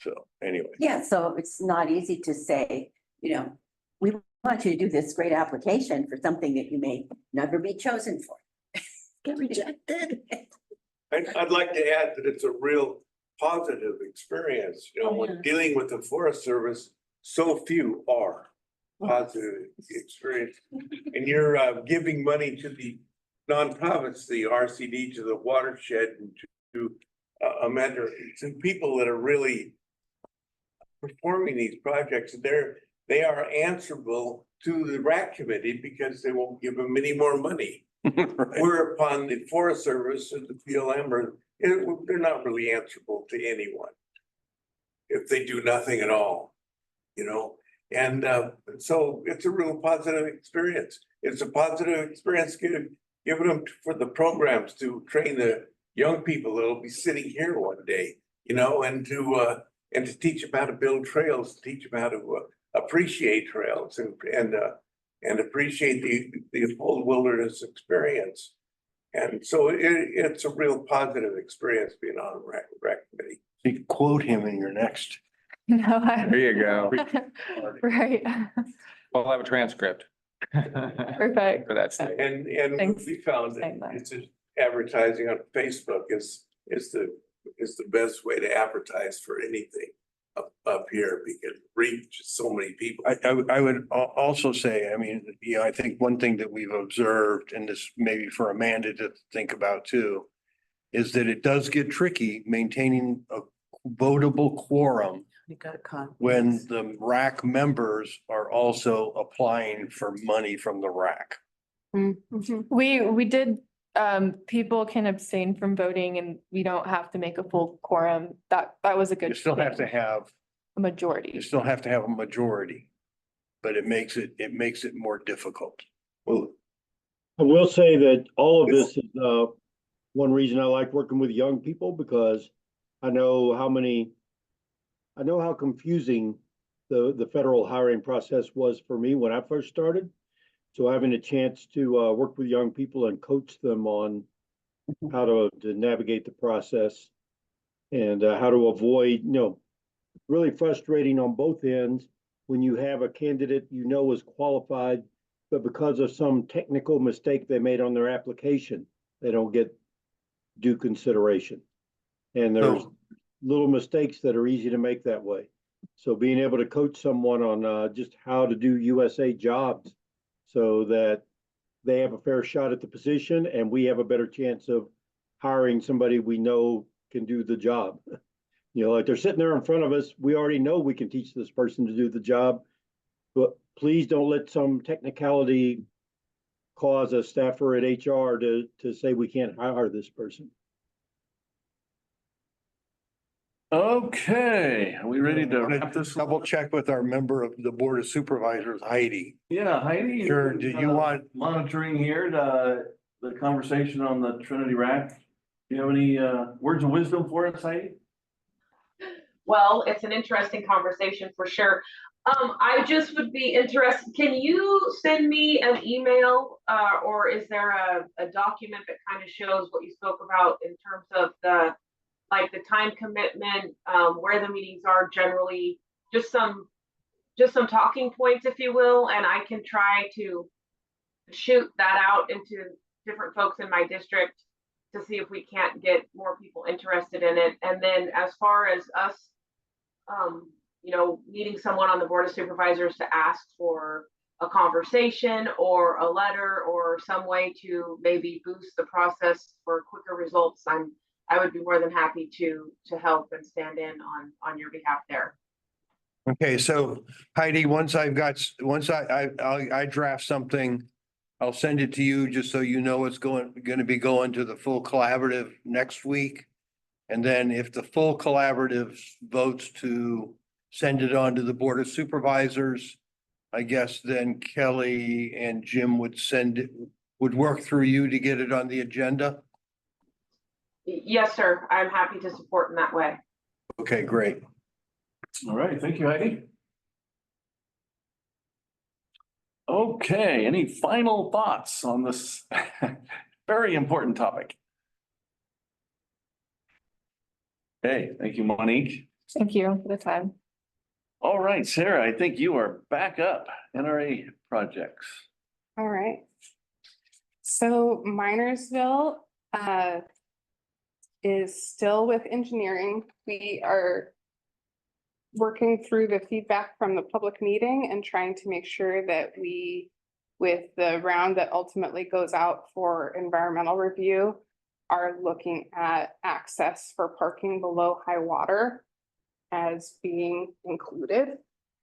So anyway. Yeah, so it's not easy to say, we want you to do this great application for something that you may never be chosen for. Get rejected. I'd like to add that it's a real positive experience, when dealing with the Forest Service, so few are positive experience. And you're giving money to the nonprofits, the RCD, to the watershed, and to to people that are really performing these projects. They are answerable to the RAC committee because they won't give them any more money. Right. Whereupon the Forest Service and the PLM they're not really answerable to anyone if they do nothing at all, and so it's a real positive experience. It's a positive experience given them for the programs to train the young people that'll be sitting here one day, and to teach them how to build trails, teach them how to appreciate trails and appreciate the whole wilderness experience. And so it's a real positive experience being on a rec committee. You can quote him in your next. No, There you go. right, We'll have a transcript. perfect. For that statement. And Thanks. we found Saying that that. it's just advertising on Facebook is the best way to advertise for anything up here, because reach so many people. I would also say, I think one thing that we've observed, and this maybe for Amanda to think about too, is that it does get tricky maintaining a votable quorum You got a con. when the RAC members are also applying for money from the RAC. We did, people can abstain from voting and we don't have to make a full quorum. That was a good. You still have to thing. have, A majority. you still have to have a majority, but it makes it more difficult. Well, I will say that all of this is, one reason I like working with young people, because I know how confusing the federal hiring process was for me when I first started. So having a chance to work with young people and coach them on how to navigate the process and how to avoid, really frustrating on both ends when you have a candidate is qualified, but because of some technical mistake they made on their application, they don't get due consideration. And there's little mistakes that are easy to make that way. So being able to coach someone on just how to do USA jobs so that they have a fair shot at the position and we have a better chance of hiring somebody we know can do the job. You know, like they're sitting there in front of us, we already know we can teach this person to do the job, but please don't let some technicality cause a staffer at HR to say we can't hire this person. Okay, are we ready to wrap this? Double check with our member of the Board of Supervisors, Heidi. Yeah, Heidi. Sure, did you want? Monitoring here, the conversation on the Trinity rack. Do you have any, words of wisdom for us, Heidi? Well, it's an interesting conversation for sure. I just would be interested, can you send me an email, or is there a document that kind of shows what you spoke about in terms of the time commitment, where the meetings are generally, just some talking points, if you will, and I can try to shoot that out into different folks in my district to see if we can't get more people interested in it. And then as far as us, needing someone on the Board of Supervisors to ask for a conversation or a letter or some way to maybe boost the process for quicker results, I would be more than happy to help and stand in on your behalf there. Okay, so Heidi, once I draft something, I'll send it to you just so you know it's gonna be going to the full collaborative next week. And then if the full collaborative votes to send it on to the Board of Supervisors, I guess then Kelly and Jim would work through you to get it on the agenda. Yes, sir. I'm happy to support in that way. Okay, great. All right, thank you, Heidi. Okay, any final thoughts on this very important topic? Okay, thank you, Monique. Thank you for the time. All right, Sarah, I think you are back up. NRA projects. All right. So Minersville is still with engineering. We are working through the feedback from the public meeting and trying to make sure that we, with the round that ultimately goes out for environmental review, are looking at access for parking below high water as being included.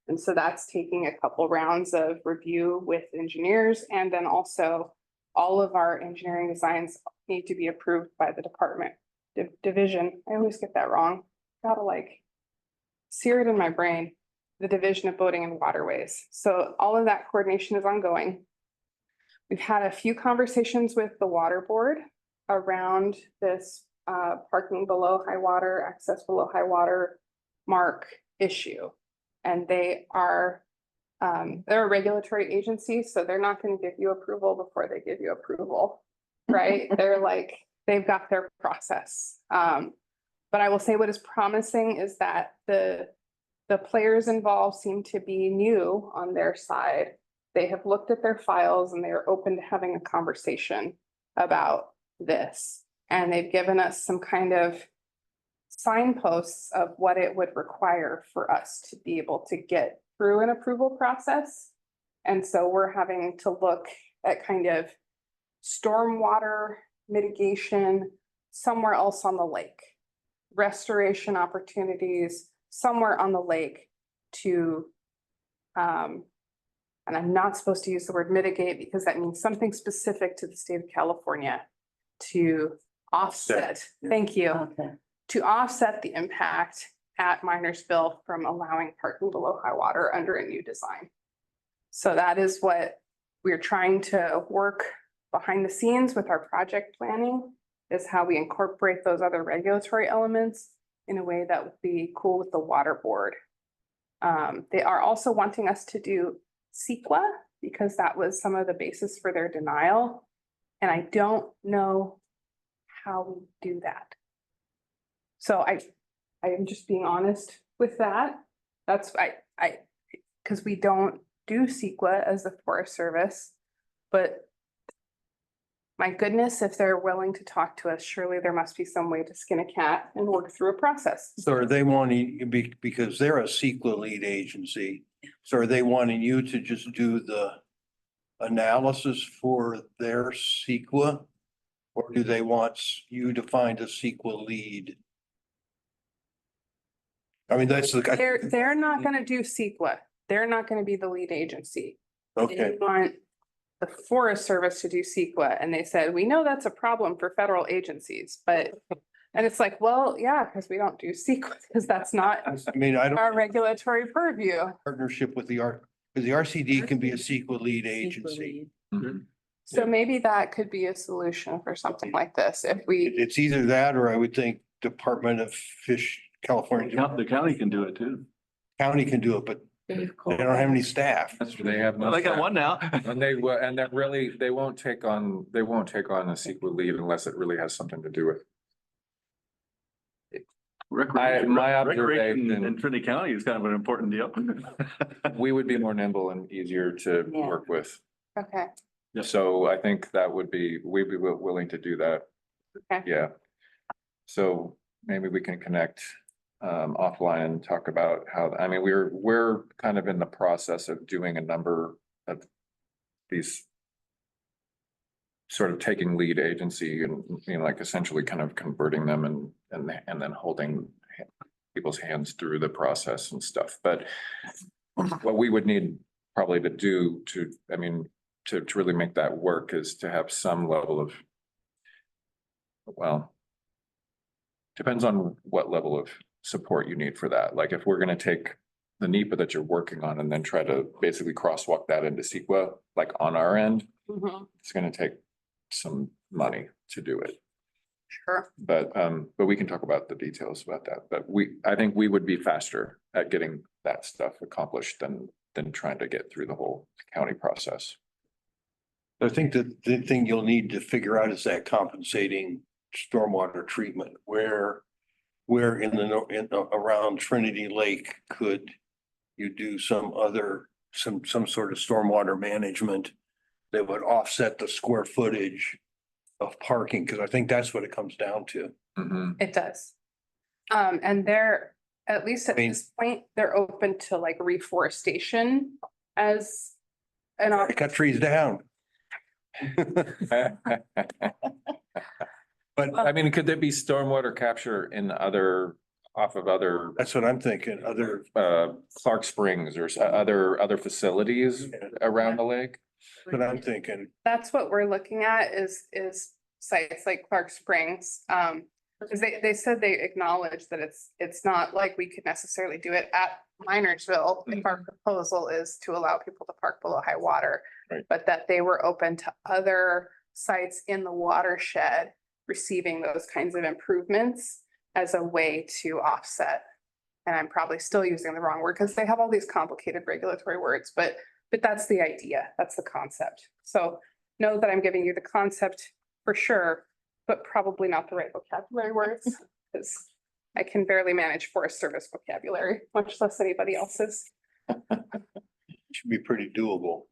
And so that's taking a couple rounds of review with engineers, and then also all of our engineering designs need to be approved by the department division. I always get that wrong. Gotta sear it in my brain, the Division of Boating and Waterways. So all of that coordination is ongoing. We've had a few conversations with the water board around this parking below high water, access below high water mark issue. And they are, they're a regulatory agency, so they're not going to give you approval before they give you approval, right? They're they've got their process. But I will say what is promising is that the players involved seem to be new on their side. They have looked at their files and they are open to having a conversation about this. And they've given us some kind of signposts of what it would require for us to be able to get through an approval process. And so we're having to look at kind of stormwater mitigation somewhere else on the lake, restoration opportunities somewhere on the lake to, and I'm not supposed to use the word mitigate because that means something specific to the state of California to offset. Thank you. Okay. To offset the impact at Minersville from allowing parking below high water under a new design. So that is what we're trying to work behind the scenes with our project planning, is how we incorporate those other regulatory elements in a way that would be cool with the water board. They are also wanting us to do CEQA because that was some of the basis for their denial. And I don't know how we do that. So I am just being honest with that. That's because we don't do CEQA as the Forest Service, but my goodness, if they're willing to talk to us, surely there must be some way to skin a cat and work through a process. So are they wanting, because they're a CEQA lead agency, so are they wanting you to just do the analysis for their CEQA? Or do they want you to find a CEQA lead? I mean, that's the. They're not gonna do CEQA. They're not gonna be the lead agency. They Okay, want the Forest Service to do CEQA, and they said, we know that's a problem for federal agencies, but, and it's like, well, yeah, because we don't do CEQA, because that's not I mean, I don't our regulatory purview. partnership with because the RCD can be a CEQA lead agency. So maybe that could be a solution for something like this, if we, It's either that, or I would think Department of Fish, California, The county can do it too. county can do it, but they don't have any staff. That's true, they have no. Well, they got staff. one now. And they will, and that really, they won't take on a CEQA lead unless it really has something to do with. My Recreation observation- in Trinity County is kind of an important deal. We would be more nimble and easier to Yeah. work with. okay, So I think that would be, we'd be willing to do that. Okay. Yeah. So maybe we can connect offline and talk about how, I mean, we're kind of in the process of doing a number of these sort of taking lead agency and, you know, like essentially kind of converting them and then holding people's hands through the process and stuff. But what we would need probably to do to, I mean, to really make that work is to have some level of, well, depends on what level of support you need for that. Like if we're gonna take the NEPA that you're working on and then try to basically crosswalk that into CEQA, like on our end, it's gonna take some money to do it. sure. But we can talk about the details about that. But I think we would be faster at getting that stuff accomplished than trying to get through the whole county process. I think that the thing you'll need to figure out is that compensating stormwater treatment, where around Trinity Lake, could you do some sort of stormwater management that would offset the square footage of parking? Because I think that's what it comes down to. It does. And they're, at least at I mean- this point, they're open to like reforestation as an option. Cut trees down. But I mean, could there be stormwater capture off of other that's what I'm thinking, other, Clark Springs or other facilities around the lake? but I'm thinking, That's what we're looking at is sites like Clark Springs. Because they said they acknowledge that it's not like we could necessarily do it at Minersville if our proposal is to allow people to park below high water. Right. But that they were open to other sites in the watershed receiving those kinds of improvements as a way to offset. And I'm probably still using the wrong word because they have all these complicated regulatory words, but that's the idea. That's the concept. So know that I'm giving you the concept for sure, but probably not the right vocabulary words, because I can barely manage Forest Service vocabulary, much less anybody else's. should be pretty doable.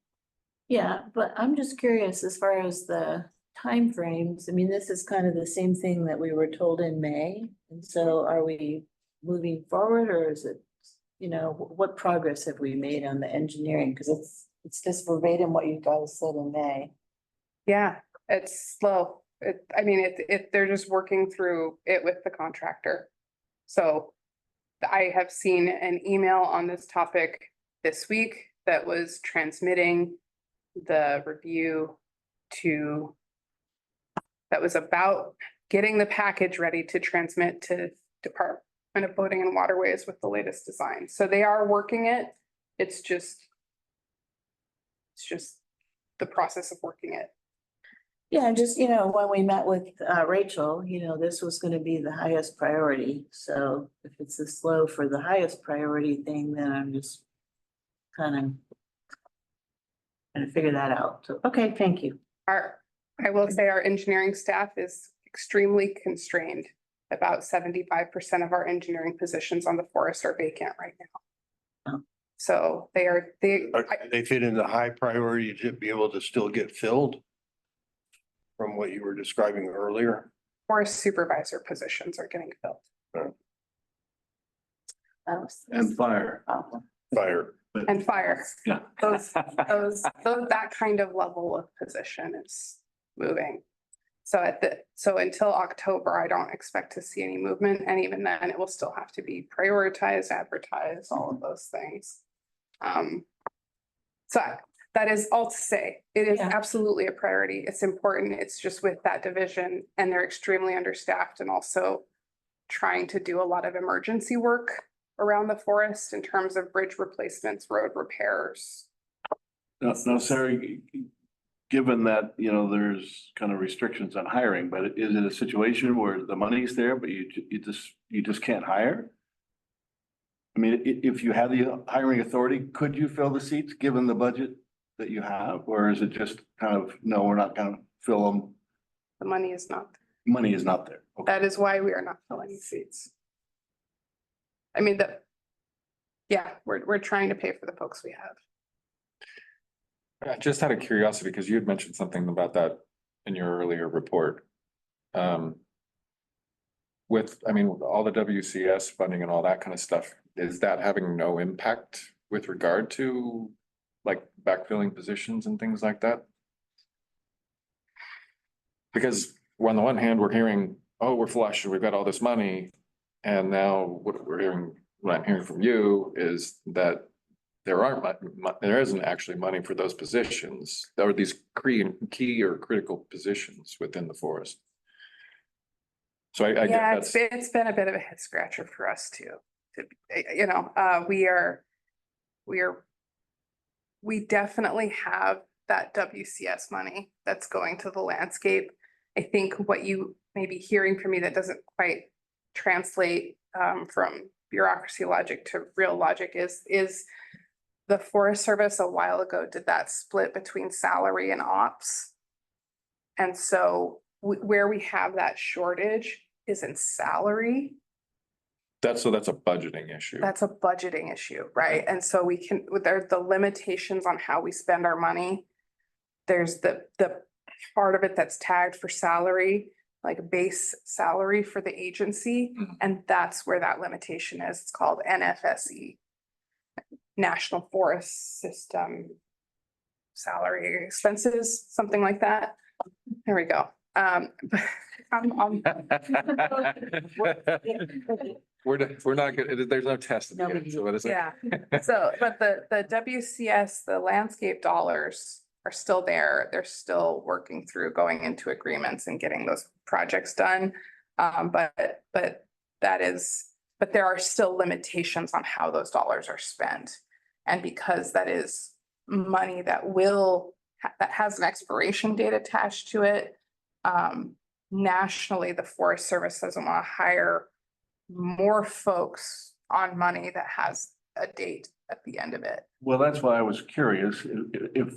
Yeah, but I'm just curious as far as the timeframes. I mean, this is kind of the same thing that we were told in May. And so are we moving forward, or is it, what progress have we made on the engineering? Because it's just verbatim what you guys said in May. Yeah, it's slow. They're just working through it with the contractor. So I have seen an email on this topic this week that was transmitting the review that was about getting the package ready to transmit to Department of Boating and Waterways with the latest design. So they are working it. It's just the process of working it. Yeah, just, when we met with Rachel, this was gonna be the highest priority. So if it's a slow for the highest priority thing, then I'm just kind of trying to figure that out. So, okay, thank you. I will say our engineering staff is extremely constrained. About 75% of our engineering positions on the forest are vacant right now. Oh. So They fit in the high priority to be able to still get filled from what you were describing earlier. forest supervisor positions are getting filled. And fire. Fire. And and fire. Yeah. Those, that kind of level of position is moving. So until October, I don't expect to see any movement, and even then, it will still have to be prioritized, advertised, all of those things. So that is all to say, it is Yeah. absolutely a priority. It's important. It's just with that division, and they're extremely understaffed, and also trying to do a lot of emergency work around the forest in terms of bridge replacements, road repairs. No, Sarah, given that, there's kind of restrictions on hiring, but is it a situation where the money's there, but you just can't hire? I mean, if you have the hiring authority, could you fill the seats given the budget that you have? Or is it just kind of, no, we're not gonna fill them, The money is not, money is not there? Okay. that is why we are not filling these seats. I mean, we're trying to pay for the folks we have. Just out of curiosity, because you had mentioned something about that in your earlier report. With all the WCS funding and all that kind of stuff, is that having no impact with regard to like backfilling positions and things like that? Because on the one hand, we're hearing, oh, we're flush, we've got all this money. And now what I'm hearing from you is that there isn't actually money for those positions. There are these key or critical positions within the forest. So I get Yeah, that's, it's been a bit of a head scratcher for us too. We definitely have that WCS money that's going to the landscape. I think what you may be hearing from me that doesn't quite translate from bureaucracy logic to real logic is the Forest Service a while ago did that split between salary and ops. And so where we have that shortage is in salary. that's a budgeting issue. That's a budgeting issue, right? And so there's the limitations on how we spend our money. There's the part of it that's tagged for salary, like base salary for the agency. Mhm. And that's where that limitation is. It's called NFSE, National Forest System Salary Expenses, something like that. There we go. We're not good. There's no test. Nobody- So what is it? Yeah, so, but the WCS, the landscape dollars are still there. They're still working through going into agreements and getting those projects done. But there are still limitations on how those dollars are spent. And because that is money that has an expiration date attached to it. Nationally, the Forest Service doesn't want to hire more folks on money that has a date at the end of it. Well, that's why I was curious if,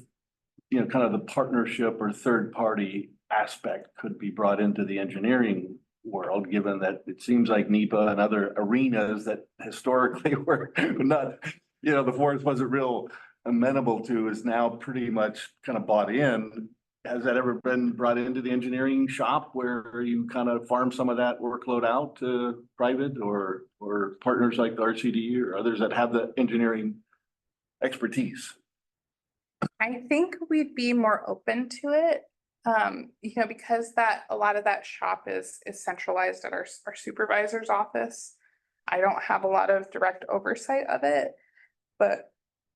kind of the partnership or third party aspect could be brought into the engineering world, given that it seems like NEPA and other arenas that historically were not, the forest wasn't real amenable to is now pretty much kind of bought in. Has that ever been brought into the engineering shop where you kind of farm some of that workload out to private or partners like the RCD or others that have the engineering expertise? I think we'd be more open to it. Because a lot of that shop is centralized at our supervisor's office. I don't have a lot of direct oversight of it, but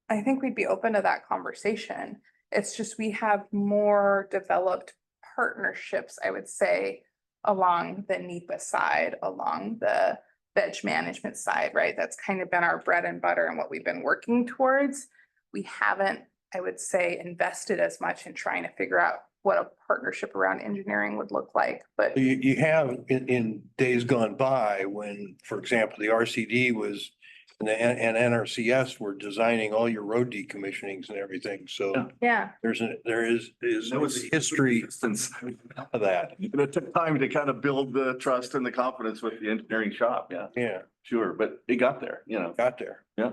I think we'd be open to that conversation. It's just we have more developed partnerships, I would say, along the NEPA side, along the veg management side, right? That's kind of been our bread and butter and what we've been working towards. We haven't, I would say, invested as much in trying to figure out what a partnership around engineering would look like, but You have in days gone by when, for example, the RCD was and NRCS were designing all your road decommissionings and everything. So yeah. there is a history of that. And it took time to kind of build the trust and the confidence with the engineering shop. Yeah, Yeah, sure. But it got there, got there. Yeah.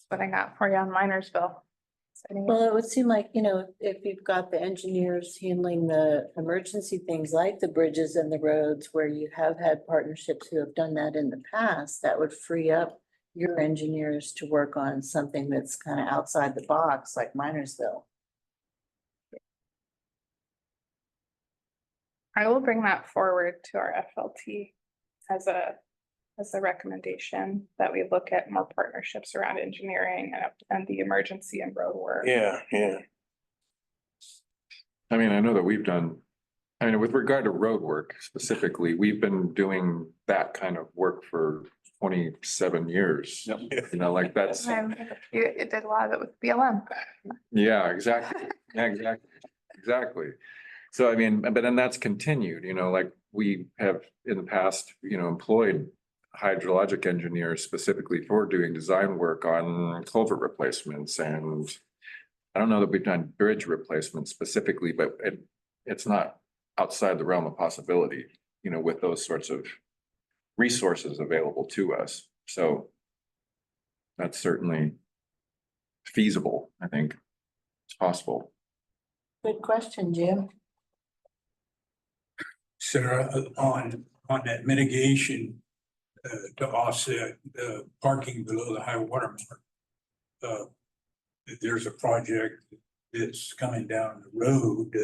That's what I got for you on Minersville. Well, it would seem like, if you've got the engineers handling the emergency things like the bridges and the roads where you have had partnerships who have done that in the past, that would free up your engineers to work on something that's kind of outside the box, like Minersville. I will bring that forward to our FLT as a recommendation that we look at more partnerships around engineering and the emergency and road work. Yeah. I mean, I know that with regard to road work specifically, we've been doing that kind of work for 27 years. You know, like that's, You did a lot of it with BLM. yeah, exactly. Yeah, exactly. So I mean, but then that's continued, like we have in the past, employed hydrologic engineers specifically for doing design work on culvert replacements. And I don't know that we've done bridge replacements specifically, but it's not outside the realm of possibility, with those sorts of resources available to us. So that's certainly feasible. I think it's possible. Good question, Jim. Sarah, on that mitigation to offset the parking below the high water mark. There's a project that's coming down the road,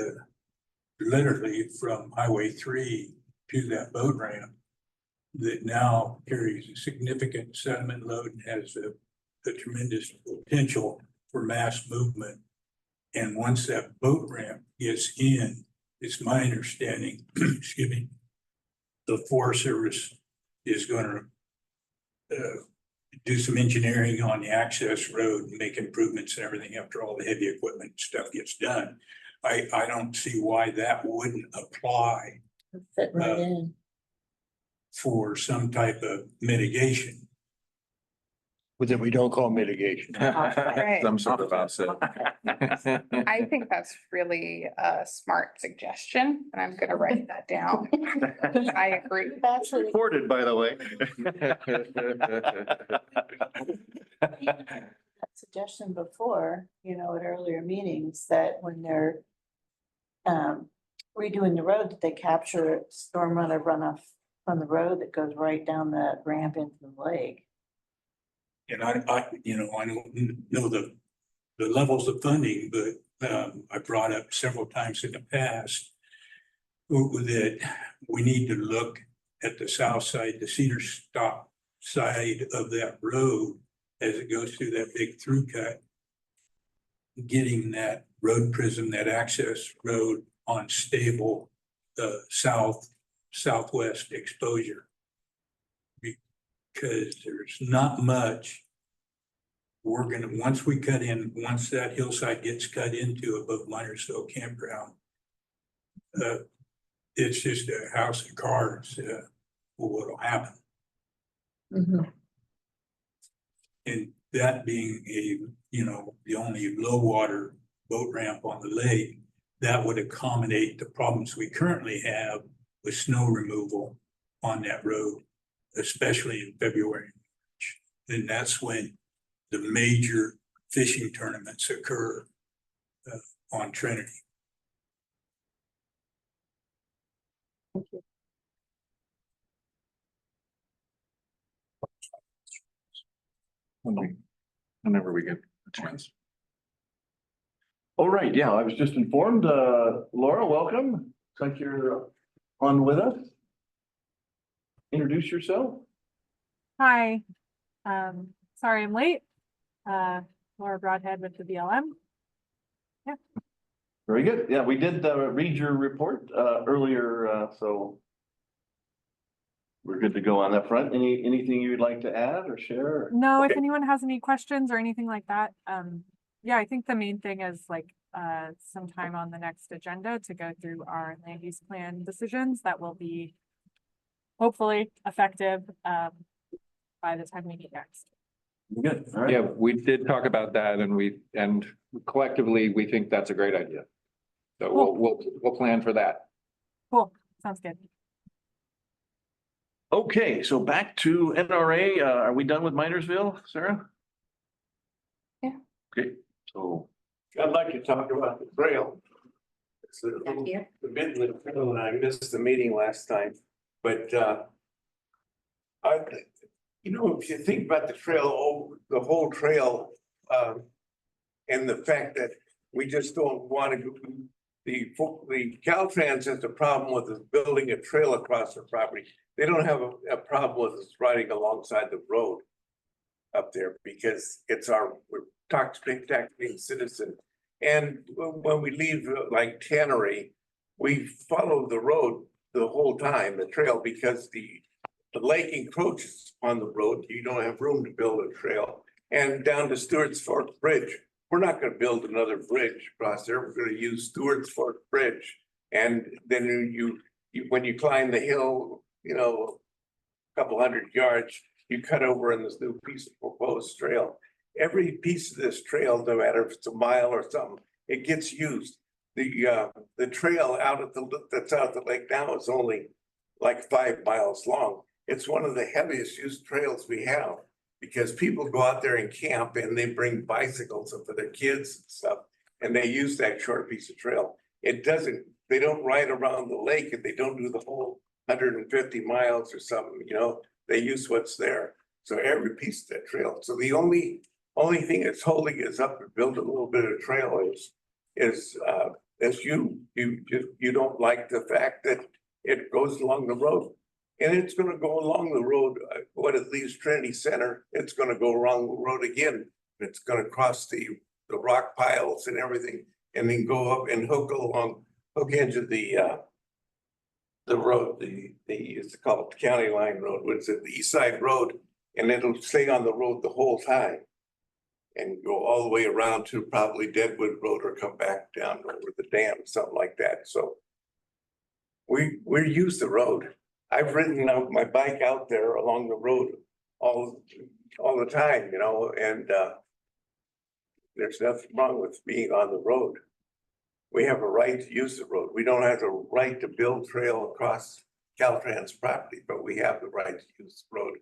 literally from Highway 3 to that boat ramp that now carries a significant sediment load and has a tremendous potential for mass movement. And once that boat ramp gets in, it's my understanding, excuse me, the Forest Service is going to do some engineering on the access road and make improvements and everything after all the heavy equipment stuff gets done. I don't see why that wouldn't apply Fit right in. for some type of mitigation. That we don't call mitigation. Some sort of offset. I think that's really a smart suggestion, and I'm gonna write that down. I agree. Reported, by the way. That suggestion before, at earlier meetings, that when they're redoing the road, that they capture storm runoff from the road that goes right down the ramp into the lake. And I don't know the levels of funding, but I brought up several times in the past that we need to look at the south side, the Cedar Stop side of that road as it goes through that big through cut. Getting that road prism, that access road on stable southwest exposure. Because there's not much. Once that hillside gets cut into above Minersville Campground, it's just a house of cards, what'll happen. Mm-hmm. And that being the only low water boat ramp on the lake, that would accommodate the problems we currently have with snow removal on that road, especially in February and March. And that's when the major fishing tournaments occur on Trinity. Whenever we get a chance. All right, yeah, I was just informed. Laura, welcome. Thank you're on with us. Introduce yourself. Hi, sorry I'm late. Laura Broadhead with the BLM. Yeah. Very good. Yeah, we did read your report earlier, so we're good to go on that front. Anything you'd like to add or share? No, Okay. if anyone has any questions or anything like that, yeah, I think the main thing is like some time on the next agenda to go through our land use plan decisions that will be hopefully effective by the time we meet next. Good. All right. Yeah, we did talk about that and collectively, we think that's a great idea. So Cool. we'll plan for that. Cool, sounds good. Okay, so back to NRA. Are we done with Minersville, Sarah? Yeah. Okay, so I'd like to talk about the trail. It's the Here. Midland Trail, and I missed the meeting last time, but I, if you think about the trail, the whole trail, and the fact that we just don't want to, the Caltrans has a problem with us building a trail across the property. They don't have a problem with us riding alongside the road up there because we're taxpaying citizen. And when we leave like Tannery, we follow the road the whole time, the trail, because the lake encroaches on the road. You don't have room to build a trail. And down to Stewart's Fork Bridge, we're not going to build another bridge across there. We're going to use Stewart's Fork Bridge. And then when you climb the hill, a couple hundred yards, you cut over in this new piece of proposed trail. Every piece of this trail, no matter if it's a mile or something, it gets used. The trail that's out at the lake now is only like 5 miles long. It's one of the heaviest used trails we have because people go out there and camp and they bring bicycles for their kids and stuff, and they use that short piece of trail. They don't ride around the lake and they don't do the whole 150 miles or something, they use what's there. So every piece of that trail. So the only thing that's holding us up to build a little bit of trail is you don't like the fact that it goes along the road. And it's gonna go along the road, when it leaves Trinity Center, it's gonna go along the road again. It's gonna cross the rock piles and everything, and then go up and hook into the road, it's called the County Line Road, which is the East Side Road, and it'll stay on the road the whole time. And go all the way around to probably Deadwood Road or come back down over the dam, something like that. So we use the road. I've ridden my bike out there along the road all the time, and there's nothing wrong with being on the road. We have a right to use the road. We don't have the right to build trail across Caltrans property, but we have the right to use the road.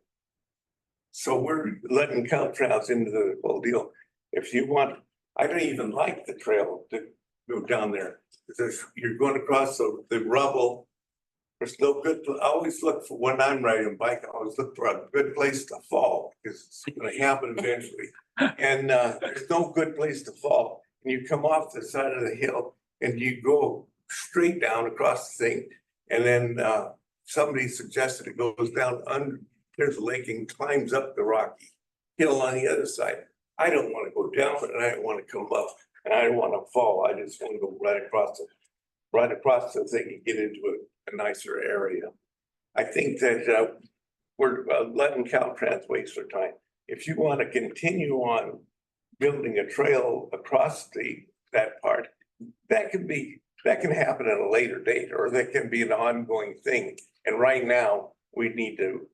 So we're letting Caltrans into the whole deal. If you want, I don't even like the trail to go down there. Because you're going across the rubble. There's no good, I always look for, when I'm riding a bike, I always look for a good place to fall, because it's gonna happen eventually. And there's no good place to fall. And you come off the side of the hill and you go straight down across the thing. And then somebody suggested it goes down under, there's a lake and climbs up the rocky hill on the other side. I don't want to go down and I don't want to come up and I don't want to fall. I just want to go right across the thing and get into a nicer area. I think that we're letting Caltrans waste their time. If you want to continue on building a trail across that part, that can happen at a later date, or that can be an ongoing thing. And right now, we need to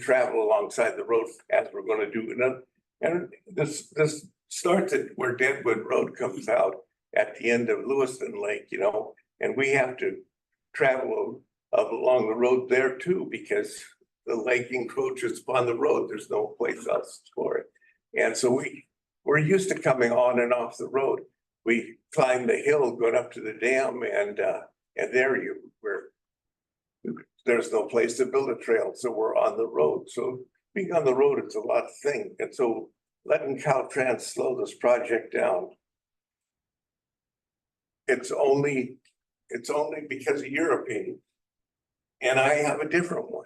travel alongside the road as we're going to do. And this starts at where Deadwood Road comes out at the end of Lewiston Lake, and we have to travel along the road there too, because the lake encroaches upon the road. There's no place else for it. And so we're used to coming on and off the road. We climb the hill, going up to the dam, and there there's no place to build a trail, so we're on the road. So being on the road, it's a lot of things. And so letting Caltrans slow this project down, it's only because of your opinion. And I have a different one.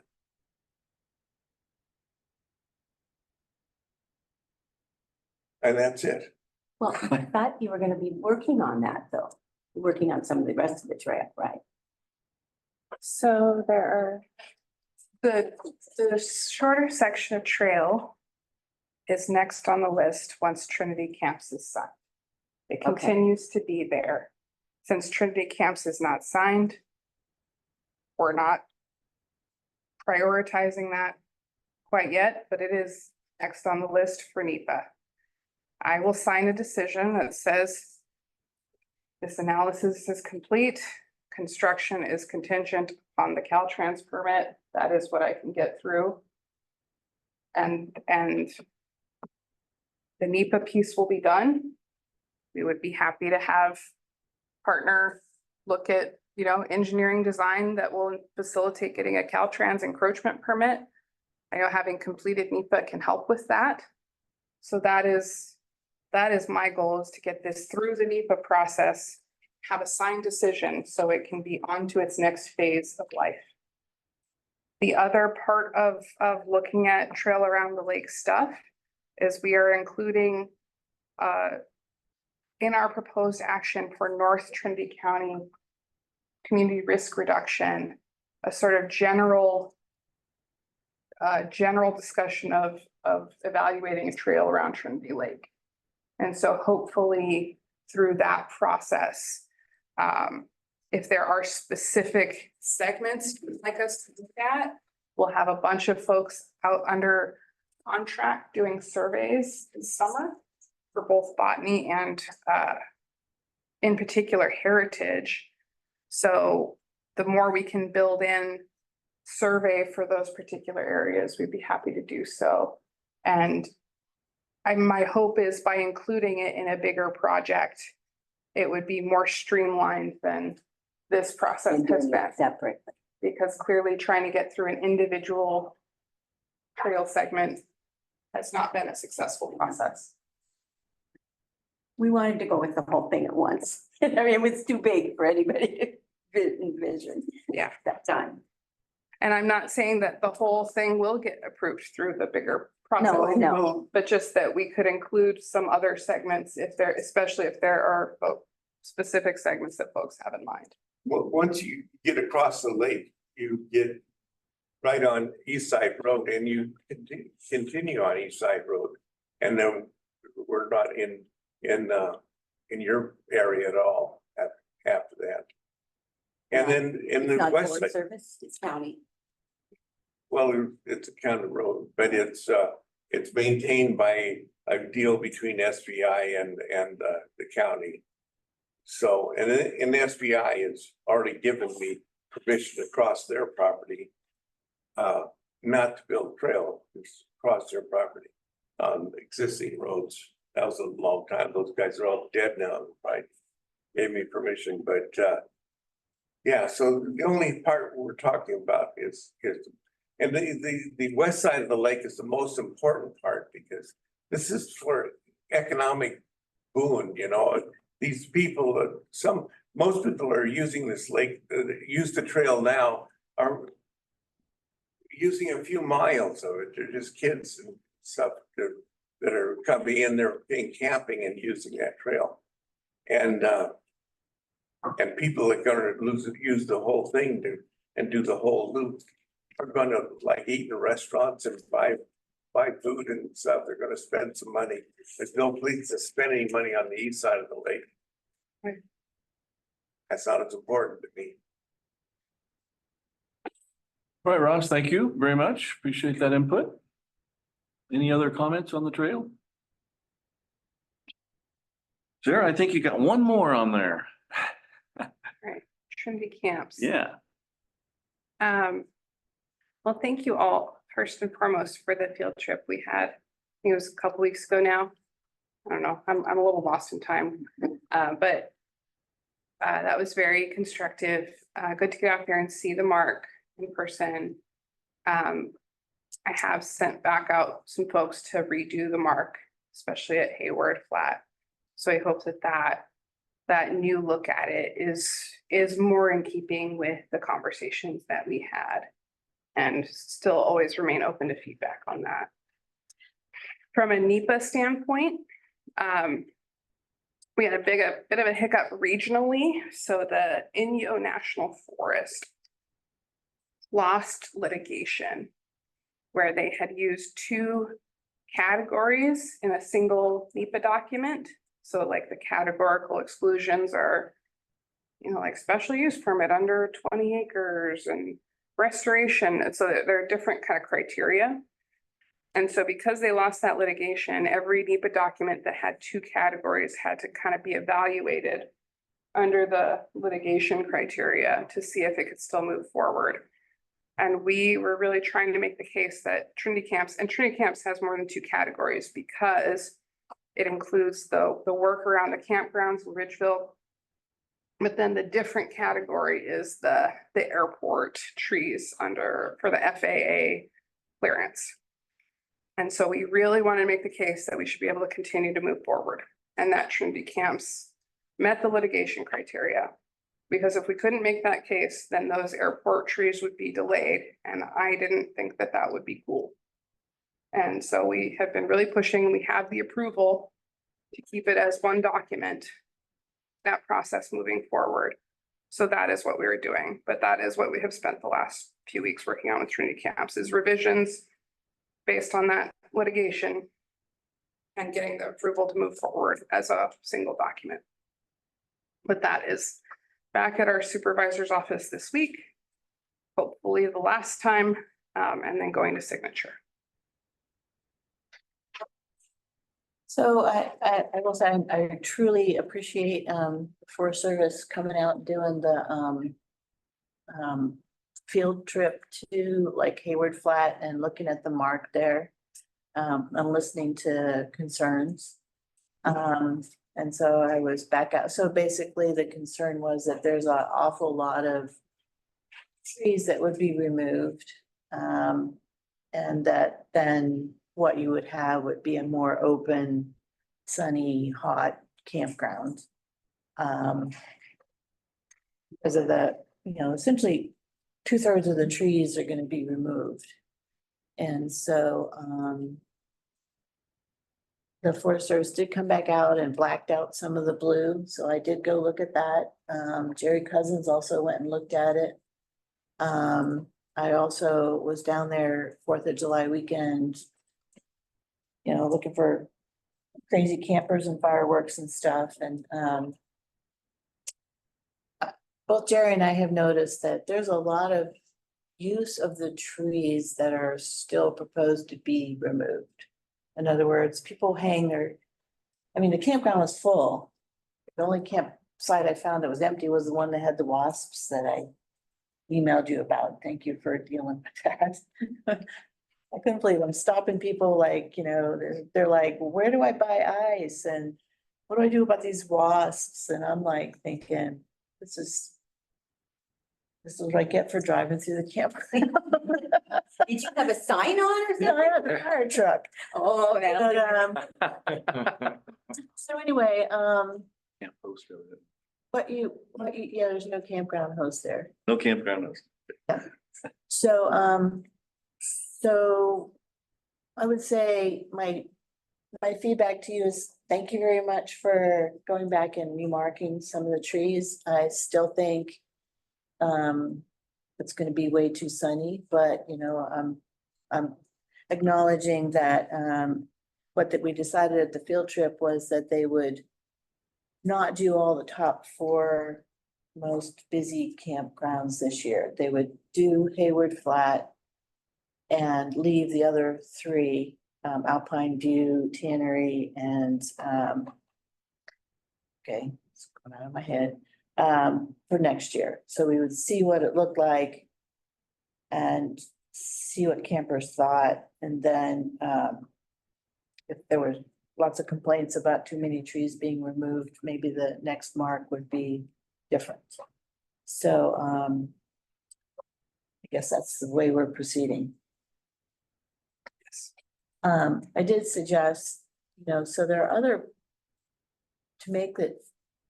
And that's it. Well, I thought you were gonna be working on that though, working on some of the rest of the trail, right? So there are the shorter section of trail is next on the list once Trinity Camps is signed. It Okay. continues to be there. Since Trinity Camps is not signed, we're not prioritizing that quite yet, but it is next on the list for NEPA. I will sign a decision that says this analysis is complete. Construction is contingent on the Caltrans permit. That is what I can get through. And the NEPA piece will be done. we would be happy to have partner look at, engineering design that will facilitate getting a Caltrans encroachment permit. I know having completed NEPA can help with that. So that is my goal, is to get this through the NEPA process, have a signed decision so it can be on to its next phase of life. The other part of looking at trail around the lake stuff is we are including in our proposed action for North Trinity County community risk reduction, a sort of general discussion of evaluating a trail around Trinity Lake. And so hopefully through that process, if there are specific segments you'd like us to look at, we'll have a bunch of folks out under contract doing surveys this summer for both botany and in particular heritage. So the more we can build in survey for those particular areas, we'd be happy to do so. And my hope is by including it in a bigger project, it would be more streamlined than this process And has doing been. it separately. Because clearly trying to get through an individual trail segment has not been a successful process. We wanted to go with the whole thing at once. I mean, it was too big for anybody to envision. Yeah. That time. And I'm not saying that the whole thing will get approved through the bigger process. No, I know. But just that we could include some other segments if there, especially if there are specific segments that folks have in mind. Well, once you get across the lake, you get right on East Side Road and you continue on East Side Road. And then we're not in your area at all after that. And then in It's the not west Forest side, Service, it's county. well, it's a county road, but it's maintained by a deal between SBI and the county. So, and the SBI has already given me permission to cross their property, not to build trail, just cross their property on existing roads. That was a long time. Those guys are all dead now, right? Gave me permission, but yeah, so the only part we're talking about is and the west side of the lake is the most important part because this is for economic boon, these people, most people are using this lake, use the trail now, are using a few miles of it. They're just kids and stuff that are coming in there being camping and using that trail. And people are gonna use the whole thing and do the whole loop are gonna like eat in restaurants and buy food and stuff. They're gonna spend some money. There's no place to spend any money on the east side of the lake. Right. That's not as important to me. All right, Ross, thank you very much. Appreciate that input. Any other comments on the trail? Sarah, I think you got one more on there. Right, Trinity Camps. Yeah. Well, thank you all first and foremost for the field trip we had. I think it was a couple weeks ago now. I don't know, I'm a little lost in time, but that was very constructive. Good to get out there and see the mark in person. I have sent back out some folks to redo the mark, especially at Hayward Flat. So I hope that new look at it is more in keeping with the conversations that we had, and still always remain open to feedback on that. From a NEPA standpoint, we had a bit of a hiccup regionally. So the Inyo National Forest lost litigation where they had used two categories in a single NEPA document. So like the categorical exclusions are, like special use permit under 20 acres and restoration. And so there are different kind of criteria. And so because they lost that litigation, every NEPA document that had two categories had to kind of be evaluated under the litigation criteria to see if it could still move forward. And we were really trying to make the case that Trinity Camps has more than two categories because It includes the work around the campgrounds in Ridgeville. But then the different category is the airport trees for the FAA clearance. And so we really want to make the case that we should be able to continue to move forward and that Trinity Camps met the litigation criteria. Because if we couldn't make that case, then those airport trees would be delayed. And I didn't think that that would be cool. And so we have been really pushing, we have the approval to keep it as one document, that process moving forward. So that is what we were doing, but that is what we have spent the last few weeks working on with Trinity Camps is revisions based on that litigation and getting the approval to move forward as a single document. But that is back at our supervisor's office this week, hopefully the last time, and then going to signature. So I will say, I truly appreciate the Forest Service coming out and doing the field trip to like Hayward Flat and looking at the mark there. And listening to concerns. And so I was back out. So basically the concern was that there's an awful lot of trees that would be removed. And that then what you would have would be a more open, sunny, hot campground. Because of the, essentially 2/3 of the trees are going to be removed. And so the Forest Service did come back out and blacked out some of the blue. So I did go look at that. Jerry Cousins also went and looked at it. I also was down there 4th of July weekend, looking for crazy campers and fireworks and stuff. And both Jerry and I have noticed that there's a lot of use of the trees that are still proposed to be removed. In other words, people hang the campground was full. The only campsite I found that was empty was the one that had the wasps that I emailed you about. Thank you for dealing with that. I couldn't believe I'm stopping people like, they're like, where do I buy ice? And what do I do about these wasps? And I'm like thinking, this is what I get for driving through the campground. Did you have a sign on or Yeah, I something? had a fire truck. Oh, So anyway, Can't post it. yeah, there's no campground host there. No campground host. So, so I would say my feedback to you is thank you very much for going back and remarking some of the trees. I still think it's gonna be way too sunny, but I'm acknowledging that what we decided at the field trip was that they would not do all the top 4 most busy campgrounds this year. They would do Hayward Flat and leave the other 3, Alpine View, Tannery, and okay, it's going out of my head, for next year. So we would see what it looked like and see what campers thought. And then if there were lots of complaints about too many trees being removed, maybe the next mark would be different. So I guess that's the way we're proceeding. I did suggest, so there are other, to make it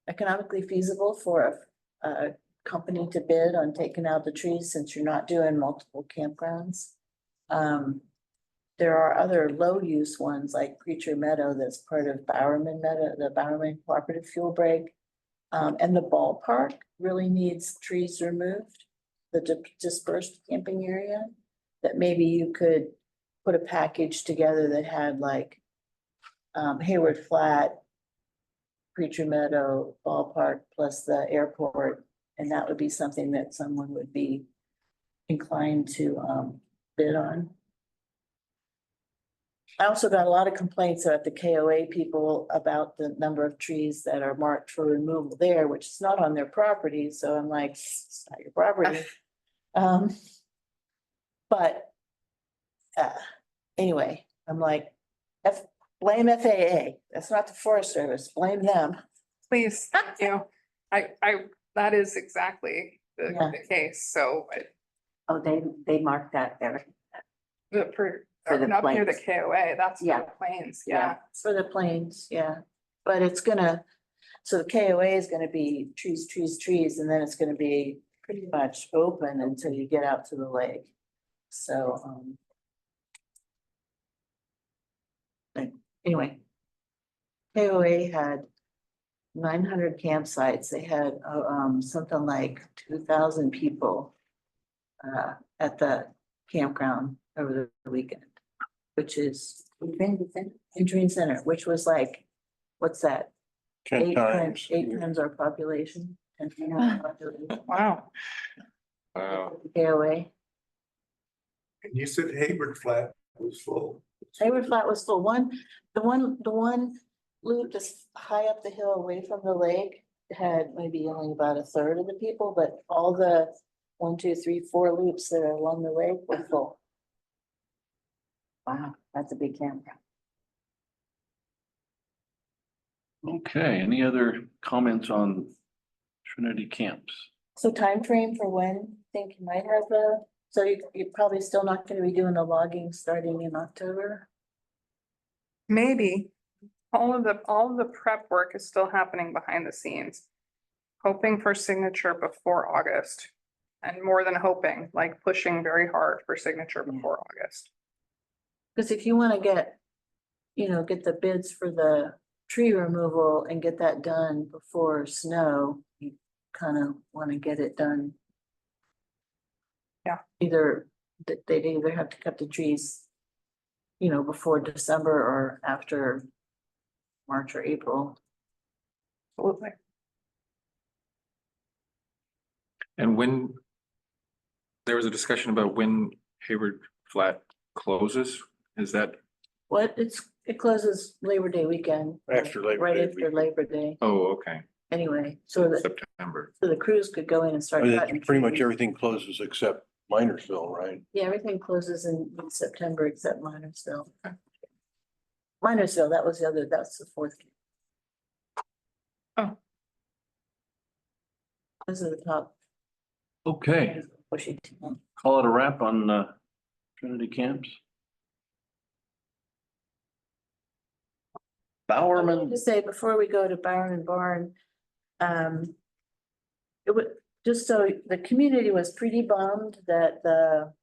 economically feasible for a company to bid on taking out the trees, since you're not doing multiple campgrounds. There are other low use ones like Preacher Meadow that's part of Bowerman Meadow, the Bowerman Cooperative Fuel Break. And the ballpark really needs trees removed, the dispersed camping area, that maybe you could put a package together that had like Hayward Flat, Preacher Meadow, ballpark, plus the airport. And that would be something that someone would be inclined to bid on. I also got a lot of complaints about the KOA people about the number of trees that are marked for removal there, which is not on their property. So I'm like, it's not your property. But anyway, I'm like, blame FAA. That's not the Forest Service. Blame them. Please, thank you. That is exactly Yeah. the case, so Oh, they marked that there. for For the up near the planes. KOA, that's for Yeah. the planes, Yeah. yeah. For the planes, yeah. But it's gonna, so the KOA is gonna be trees, trees, trees, and then it's gonna be pretty much open until you get out to the lake. So, anyway. KOA had 900 campsites. They had, something like 2,000 people at the campground over the weekend, which is in Trinity Center, which was like, what's that? 10 times. 8 times our population. 10 times our population. Wow. Wow. KOA. And you said Hayward Flat was full. Hayward Flat was full. The one loop just high up the hill away from the lake had maybe only about a third of the people, but all the 1, 2, 3, 4 loops that are along the lake were full. Wow, that's a big campground. Okay, any other comments on Trinity camps? So time frame for when you think you might have so you're probably still not gonna be doing the logging starting in October? Maybe. All of the prep work is still happening behind the scenes. Hoping for signature before August. And more than hoping, like pushing very hard for signature before August. Because if you wanna get the bids for the tree removal and get that done before snow, you kind of wanna get it done. Yeah. They'd either have to cut the trees, before December or after March or April. Absolutely. And when there was a discussion about when Hayward Flat closes, is that, It closes Labor Day weekend. After Labor Right Day after weekend. Labor Day, oh, okay, anyway, so September. the crews could go in and start cutting. Pretty much trees. everything closes except Minersville, right? Yeah, everything closes in September except Minersville. Minersville, that's the fourth. Oh. Those are the top. Okay, Bushy. call it a wrap on Trinity camps. Bowerman. To say before we go to Byron and Barn, it would, just so the community was pretty bummed that the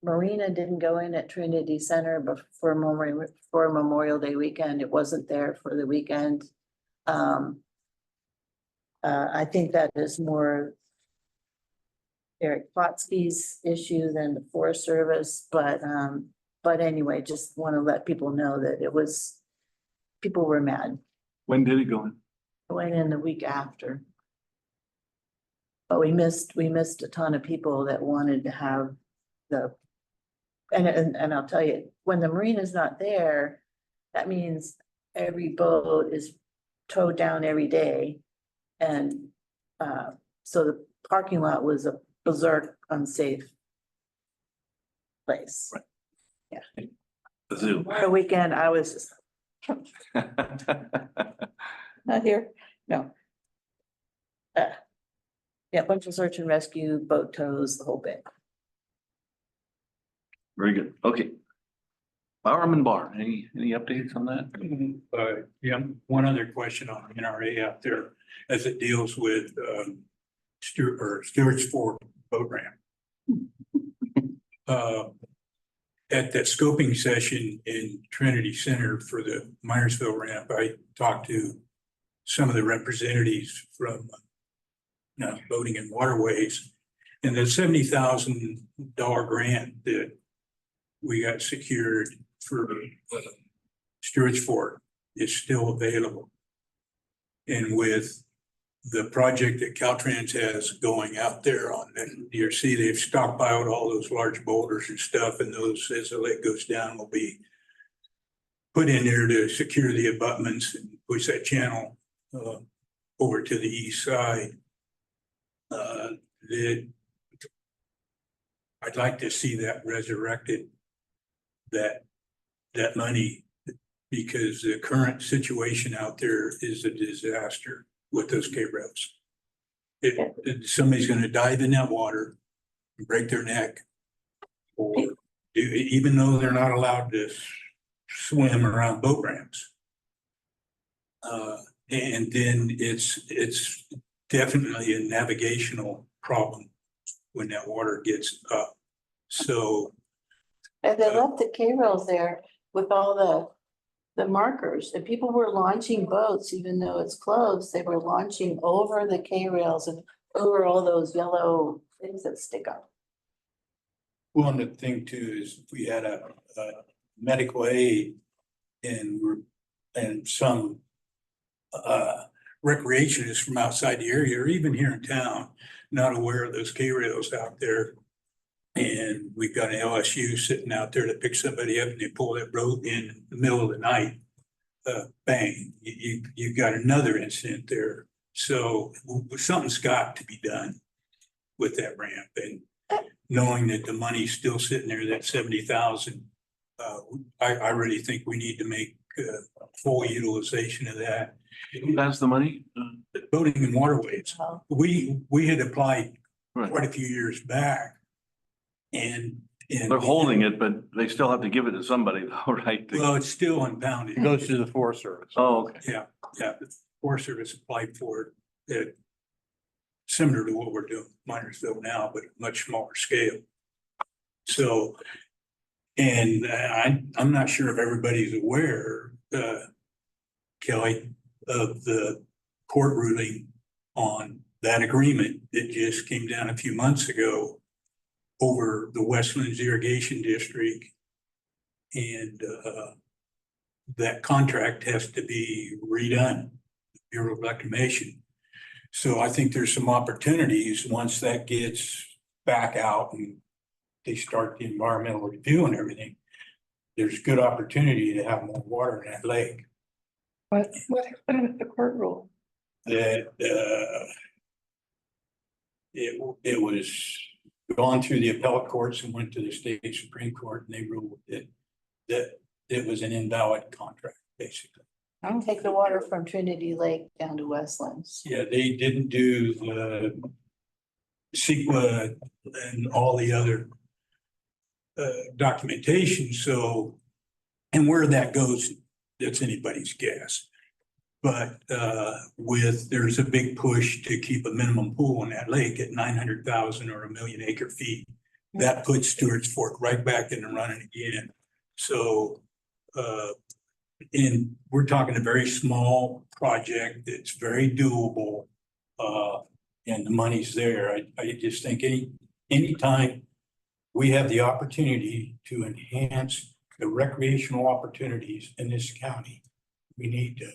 marina didn't go in at Trinity Center before Memorial Day weekend. It wasn't there for the weekend. I think that is more Eric Plotsky's issue than the Forest Service, but anyway, just want to let people know that people were mad. When did it go in? It went in the week after. But we missed a ton of people that wanted to have and I'll tell you, when the marina's not there, that means every boat is towed down every day. And so the parking lot was a berserk unsafe place. Right. Yeah. The zoo. The weekend, I was just not here, no. Yeah, a bunch of search and rescue, boat tows, the whole bit. Very good. Okay. Bowerman Bar, any updates on that? Yeah, one other question on NRA out there as it deals with stewards for boat ramp. At that scoping session in Trinity Center for the Minersville ramp, I talked to some of the representatives from Boating and Waterways, and the $70,000 grant that we got secured for stewards for is still available. And with the project that Caltrans has going out there on the DRC, they've stockpiled all those large boulders and stuff, and those, as the lake goes down, will be put in there to secure the abutments and push that channel over to the east side. I'd like to see that resurrected, that that money because the current situation out there is a disaster with those K-rails. Somebody's gonna dive in that water and break their neck. Or even though they're not allowed to swim around boat ramps. And then it's definitely a navigational problem when that water gets up. So. And they left the K-rails there with all the markers, and people were launching boats, even though it's closed, they were launching over the K-rails and over all those yellow things that stick up. Well, and the thing too is if we had a medical aid and some recreationists from outside the area, or even here in town, not aware of those K-rails out there. And we've got an LSU sitting out there to pick somebody up and they pull that rope in the middle of the night. Bang, you've got another incident there. So something's got to be done with that ramp, and knowing that the money's still sitting there, that 70,000, I really think we need to make full utilization of that. That's the money? Boating and waterways. Wow. We had applied Right. quite a few years back. And They're holding it, but they still have to give it to somebody though, right? well, it's still unbounded. It goes to the Forest Service. Oh, okay. Yeah, the Forest Service applied for it. Similar to what we're doing in Minersville now, but much smaller scale. So, and I'm not sure if everybody's aware, Kelly, of the court ruling on that agreement that just came down a few months ago over the Westlands Irrigation District. And that contract has to be redone, Bureau of Reclamation. So I think there's some opportunities once that gets back out and they start the environmental review and everything. There's good opportunity to have more water in that lake. What happened with the court rule? That it was gone through the appellate courts and went to the state Supreme Court, and they ruled that it was an invalid contract, basically. Take the water from Trinity Lake down to Westlands. Yeah, they didn't do the CEQA and all the other documentation, so, and where that goes, that's anybody's guess. But there's a big push to keep a minimum pool in that lake at 900,000 or 1 million acre feet. That puts Stewart's Fork right back in the running again. So, and we're talking a very small project that's very doable, and the money's there. I just think anytime we have the opportunity to enhance the recreational opportunities in this county, we need to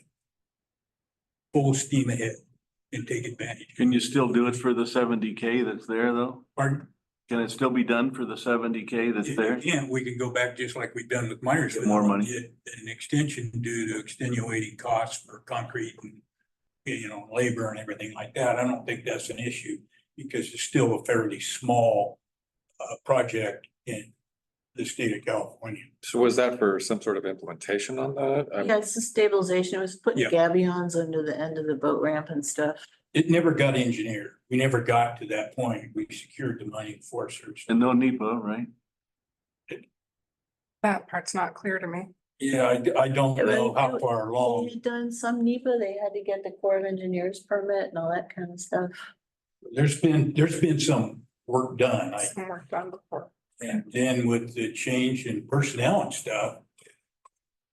full steam ahead and take advantage. Can you still do it for the 70K that's there though? Pardon? Can it still be done for the 70K that's there? Yeah, we can go back just like we've done with Myersville. More money. Get an extension due to extenuating costs for concrete and, labor and everything like that. I don't think that's an issue because it's still a fairly small project in the state of California. So was that for some sort of implementation on that? Yeah, it's the stabilization. It was putting Yeah. gabions under the end of the boat ramp and stuff. It never got engineered. We never got to that point. We secured the money for search. And no NEPA, right? That part's not clear to me. Yeah, I don't know how far They along. had done some NEPA, they had to get the Corps of Engineers permit and all that kind of stuff. There's been some work done. Some work done before. And then with the change in personnel and stuff,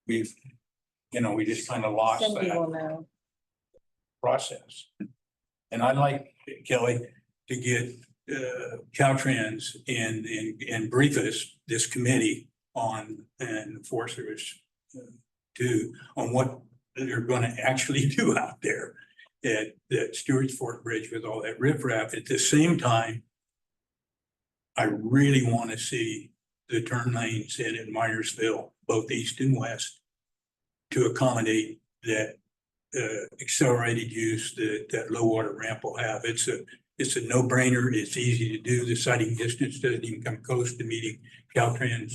we just kind of lost Cindy that will know. process. And I'd like, Kelly, to get Caltrans and brief us, this committee on, and the Forest Service too, on what they're gonna actually do out there at Stewart's Fork Bridge with all that riprap. At the same time, I really want to see the turn lanes in at Myersville, both east and west, to accommodate that accelerated use that low water ramp will have. It's a no-brainer. It's easy to do. The sighting distance doesn't even come close to meeting Caltrans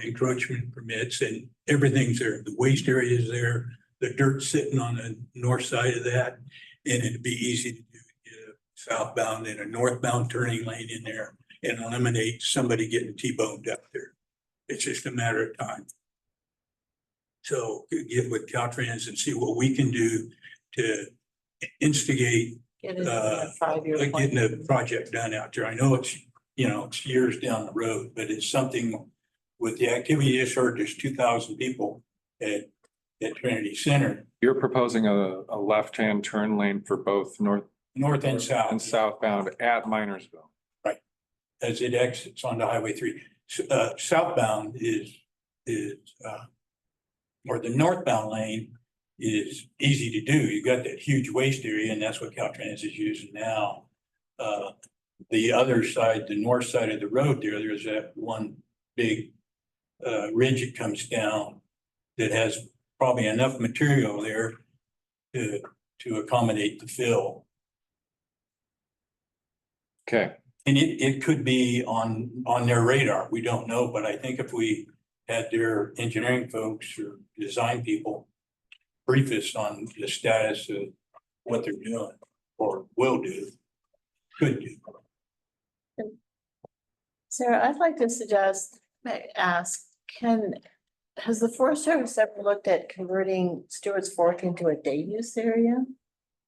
encroachment permits, and everything's there. The waste area is there, the dirt's sitting on the north side of that, and it'd be easy to do, get a southbound and a northbound turning lane in there and eliminate somebody getting T-boned up there. It's just a matter of time. So get with Caltrans and see what we can do to instigate Get it in a 5-year plan. getting a project done out there. I know it's, it's years down the road, but it's something with the activity you just heard, there's 2,000 people at Trinity Center. You're proposing a left-hand turn lane for both north and south. and southbound at Minersville. Right. As it exits onto Highway 3. Southbound or the northbound lane is easy to do. You got that huge waste area, and that's what Caltrans is using now. The other side, the north side of the road there's that one big ridge that comes down that has probably enough material there to accommodate the fill. Okay. And it could be on their radar. We don't know, but I think if we had their engineering folks or design people brief us on the status of what they're doing or will do, could do. Sarah, I'd like to ask, has the Forest Service ever looked at converting Stewart's Fork into a day use area?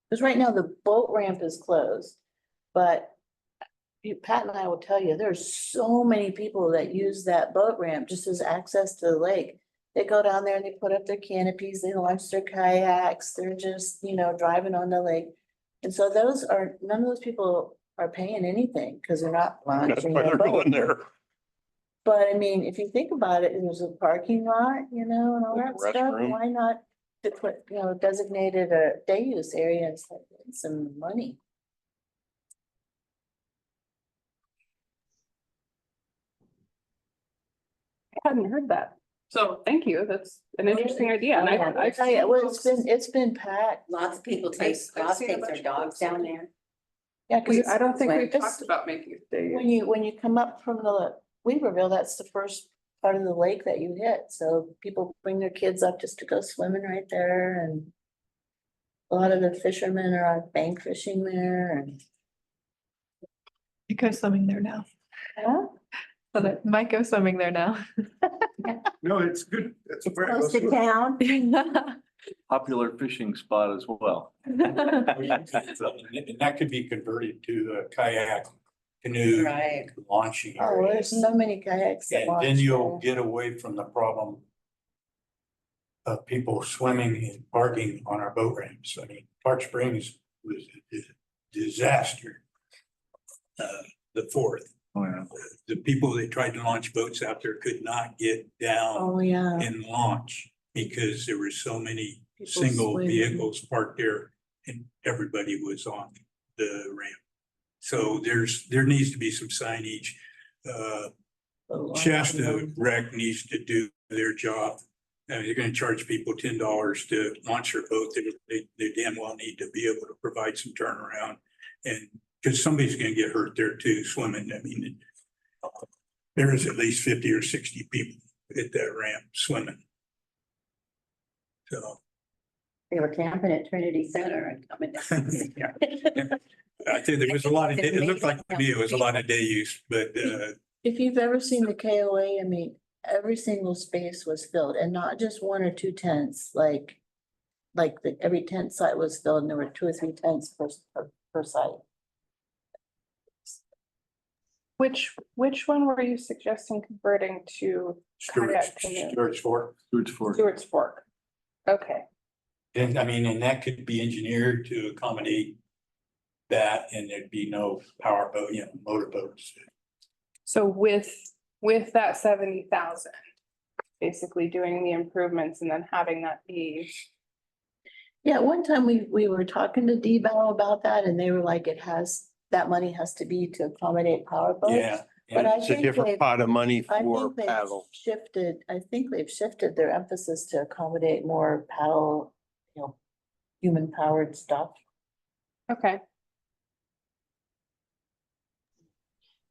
Because right now the boat ramp is closed, but Pat and I will tell you, there's so many people that use that boat ramp just as access to the lake. They go down there and they put up their canopies, they launch their kayaks, they're just, driving on the lake. And so none of those people are paying anything because they're not launching their boat. But I mean, if you think about it, there's a parking lot, and all that stuff, why not put, designated a day use area and start getting some money? I hadn't heard that. So thank you. That's an interesting idea. And I tell you, well, it's been packed. Lots of people I've seen a take bunch their of dogs people down there. Yeah, because I don't think we've it's- talked about making it day. when you come up from the Weaverville, that's the first part of the lake that you hit. So people bring their kids up just to go swimming right there, and a lot of the fishermen are on bank fishing there, and You go swimming there now. Huh? So that might go swimming there now. No, it's good. It's It's close to town. Popular fishing spot as well. And that could be converted to a kayak, canoe, Right. launching Oh, area. there's so many kayaks that And launch then you'll there. get away from the problem of people swimming and parking on our boat ramps. I mean, Park Springs was a disaster. The 4th. Oh, yeah. The people that tried to launch boats out there could not get down Oh, yeah. and launch because there were so many People single swimming. vehicles parked there and everybody was on the ramp. So there needs to be some signage. Shasta Rec needs to do their job. They're gonna charge people $10 to launch their boat. They damn well need to be able to provide some turnaround. And because somebody's gonna get hurt there too, swimming. I mean, there is at least 50 or 60 people at that ramp swimming. So. They were camping at Trinity Center and coming down. I think there was a lot of, it looked like to me it was a lot of day use, but If you've ever seen the KOA, I mean, every single space was filled, and not just 1 or 2 tents, like every tent site was filled, and there were 2 or 3 tents per site. Which one were you suggesting converting to kayak canoe? Stewart's Fork. Stewart's Fork. Okay. And I mean, and that could be engineered to accommodate that, and there'd be no power boat, motorboats. So with that 70,000, basically doing the improvements and then having that be. Yeah, one time we were talking to D-Bow about that, and they were like, that money has to be to accommodate power boats. Yeah. But I It's a think different pot of money I for think they've paddle. they've shifted their emphasis to accommodate more paddle, human powered stuff. Okay.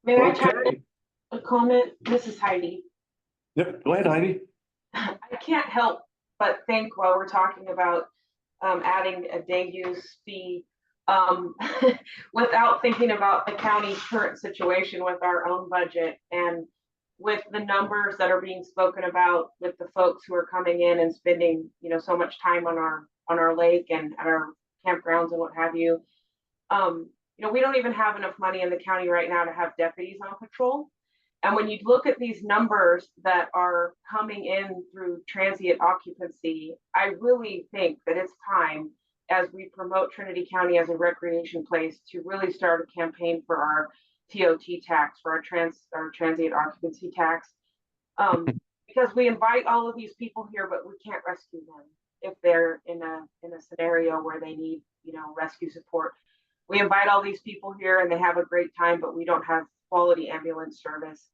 May I try a comment? This is Heidi. Yep, go ahead, Heidi. I can't help but think while we're talking about adding a day use fee, without thinking about the county's current situation with our own budget and with the numbers that are being spoken about with the folks who are coming in and spending, so much time on our lake and at our campgrounds and what have you. We don't even have enough money in the county right now to have deputies on patrol. And when you look at these numbers that are coming in through transient occupancy, I really think that it's time, as we promote Trinity County as a recreation place, to really start a campaign for our TOT tax, for our transient occupancy tax. Because we invite all of these people here, but we can't rescue them if they're in a scenario where they need, rescue support. We invite all these people here and they have a great time, but we don't have quality ambulance service.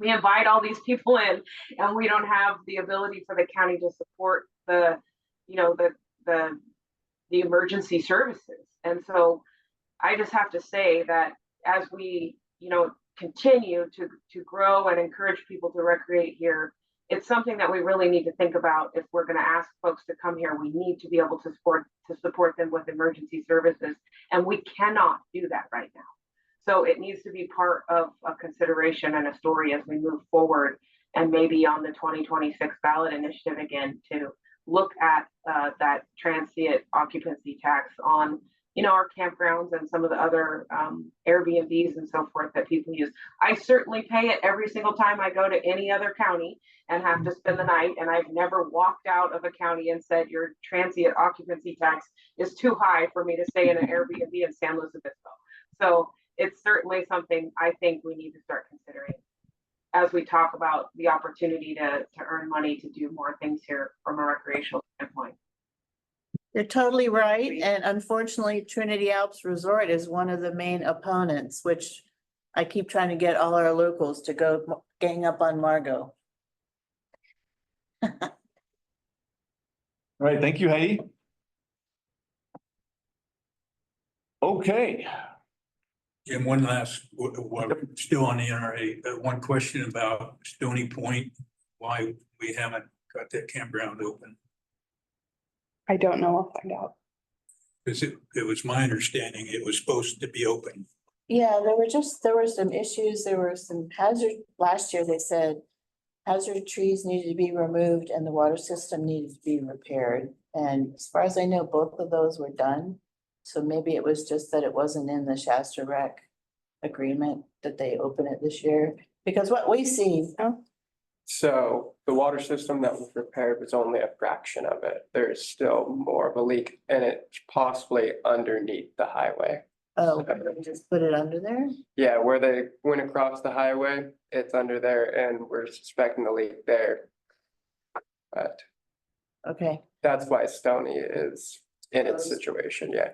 We invite all these people in and we don't have the ability for the county to support the emergency services. And so I just have to say that as we, continue to grow and encourage people to recreate here, it's something that we really need to think about. If we're going to ask folks to come here, we need to be able to support them with emergency services. And we cannot do that right now. So it needs to be part of a consideration and a story as we move forward, and maybe on the 2026 ballot initiative again, to look at that transient occupancy tax on, our campgrounds and some of the other Airbnbs and so forth that people use. I certainly pay it every single time I go to any other county and have to spend the night. And I've never walked out of a county and said, your transient occupancy tax is too high for me to stay in an Airbnb in San Luis Obispo. So it's certainly something I think we need to start considering as we talk about the opportunity to earn money to do more things here from a recreational standpoint. You're totally right. And unfortunately, Trinity Alps Resort is one of the main opponents, which I keep trying to get all our locals to go gang up on Margot. All right, thank you, Heidi. Okay. And one last, still on the NRA, one question about Stony Point, why we haven't got that campground open. I don't know. I'll find out. Because it was my understanding it was supposed to be open. Yeah, there were some issues. There were some last year they said hazard trees needed to be removed and the water system needed to be repaired. And as far as I know, both of those were done. So maybe it was just that it wasn't in the Shasta Rec agreement that they open it this year. Because what we see, So the water system that was repaired was only a fraction of it. There's still more of a leak and it's possibly underneath the highway. oh, we just put it under there? Yeah, where they went across the highway, it's under there and we're suspecting the leak there. But Okay. that's why Stony is in its situation, yeah.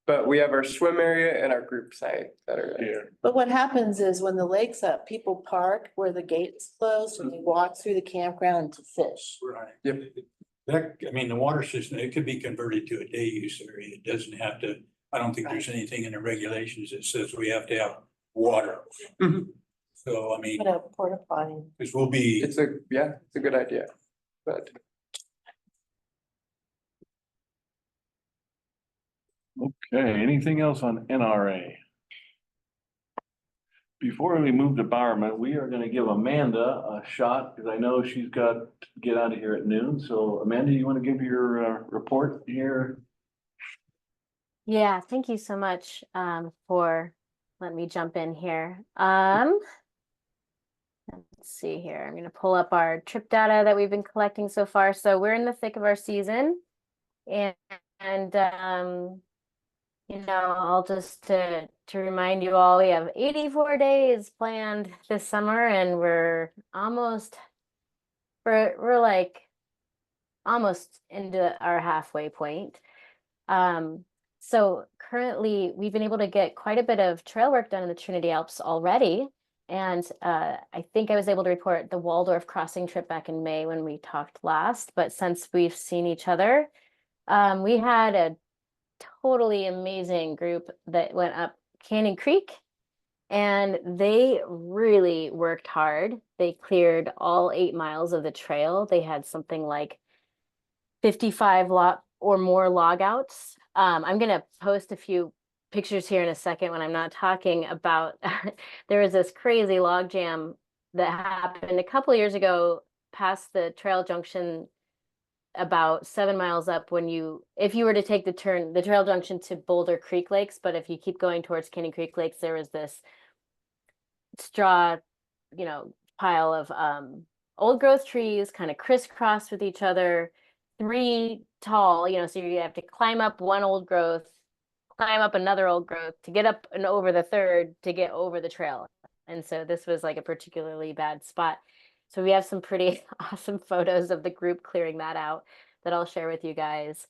But we have our swim area and our group site that are there. But what happens is when the lake's up, people park where the gate's closed and they walk through the campground to fish. Right. Yep. The water system, it could be converted to a day use area. It doesn't have to, I don't think there's anything in the regulations that says we have to have water. Mhm. So, Put a porta potty. because we'll be. It's a good idea, but. Okay, anything else on NRA? Before we move to Bowerman, we are gonna give Amanda a shot, because I know she's got to get out of here at noon. So Amanda, you want to give your report here? Yeah, thank you so much for letting me jump in here. Let's see here. I'm going to pull up our trip data that we've been collecting so far. So we're in the thick of our season, and I'll just to remind you all, we have 84 days planned this summer, and we're like almost into our halfway point. So currently we've been able to get quite a bit of trail work done in the Trinity Alps already. And I think I was able to report the Waldorf crossing trip back in May when we talked last. But since we've seen each other, we had a totally amazing group that went up Canyon Creek, and they really worked hard. they cleared all 8 miles of the trail. They had something like 55 log or more log outs. I'm gonna post a few pictures here in a second when I'm not talking about, there was this crazy log jam that happened a couple of years ago past the trail junction about 7 miles up if you were to take the trail junction to Boulder Creek Lakes, but if you keep going towards Canyon Creek Lakes, there was this straw, pile of old growth trees kind of crisscrossed with each other, 3 tall, so you have to climb up one old growth, climb up another old growth to get up and over the third to get over the trail. And so this was like a particularly bad spot. So we have some pretty awesome photos of the group clearing that out that I'll share with you guys.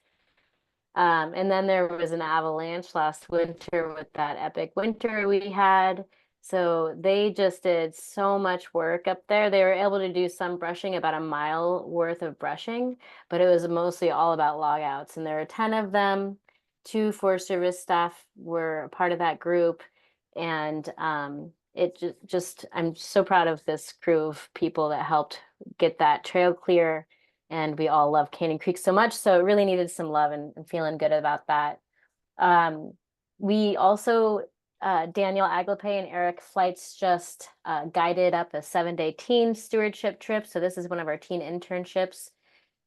And then there was an avalanche last winter with that epic winter we had. So they just did so much work up there. They were able to do some brushing, about a mile worth of brushing, but it was mostly all about log outs. And there were 10 of them. 2 Forest Service staff were a part of that group. And it just I'm so proud of this crew of people that helped get that trail clear. And we all love Canyon Creek so much. So it really needed some love, and feeling good about that. We also, Daniel Aglepe and Eric Flights just guided up a 7-day teen stewardship trip. So this is one of our teen internships.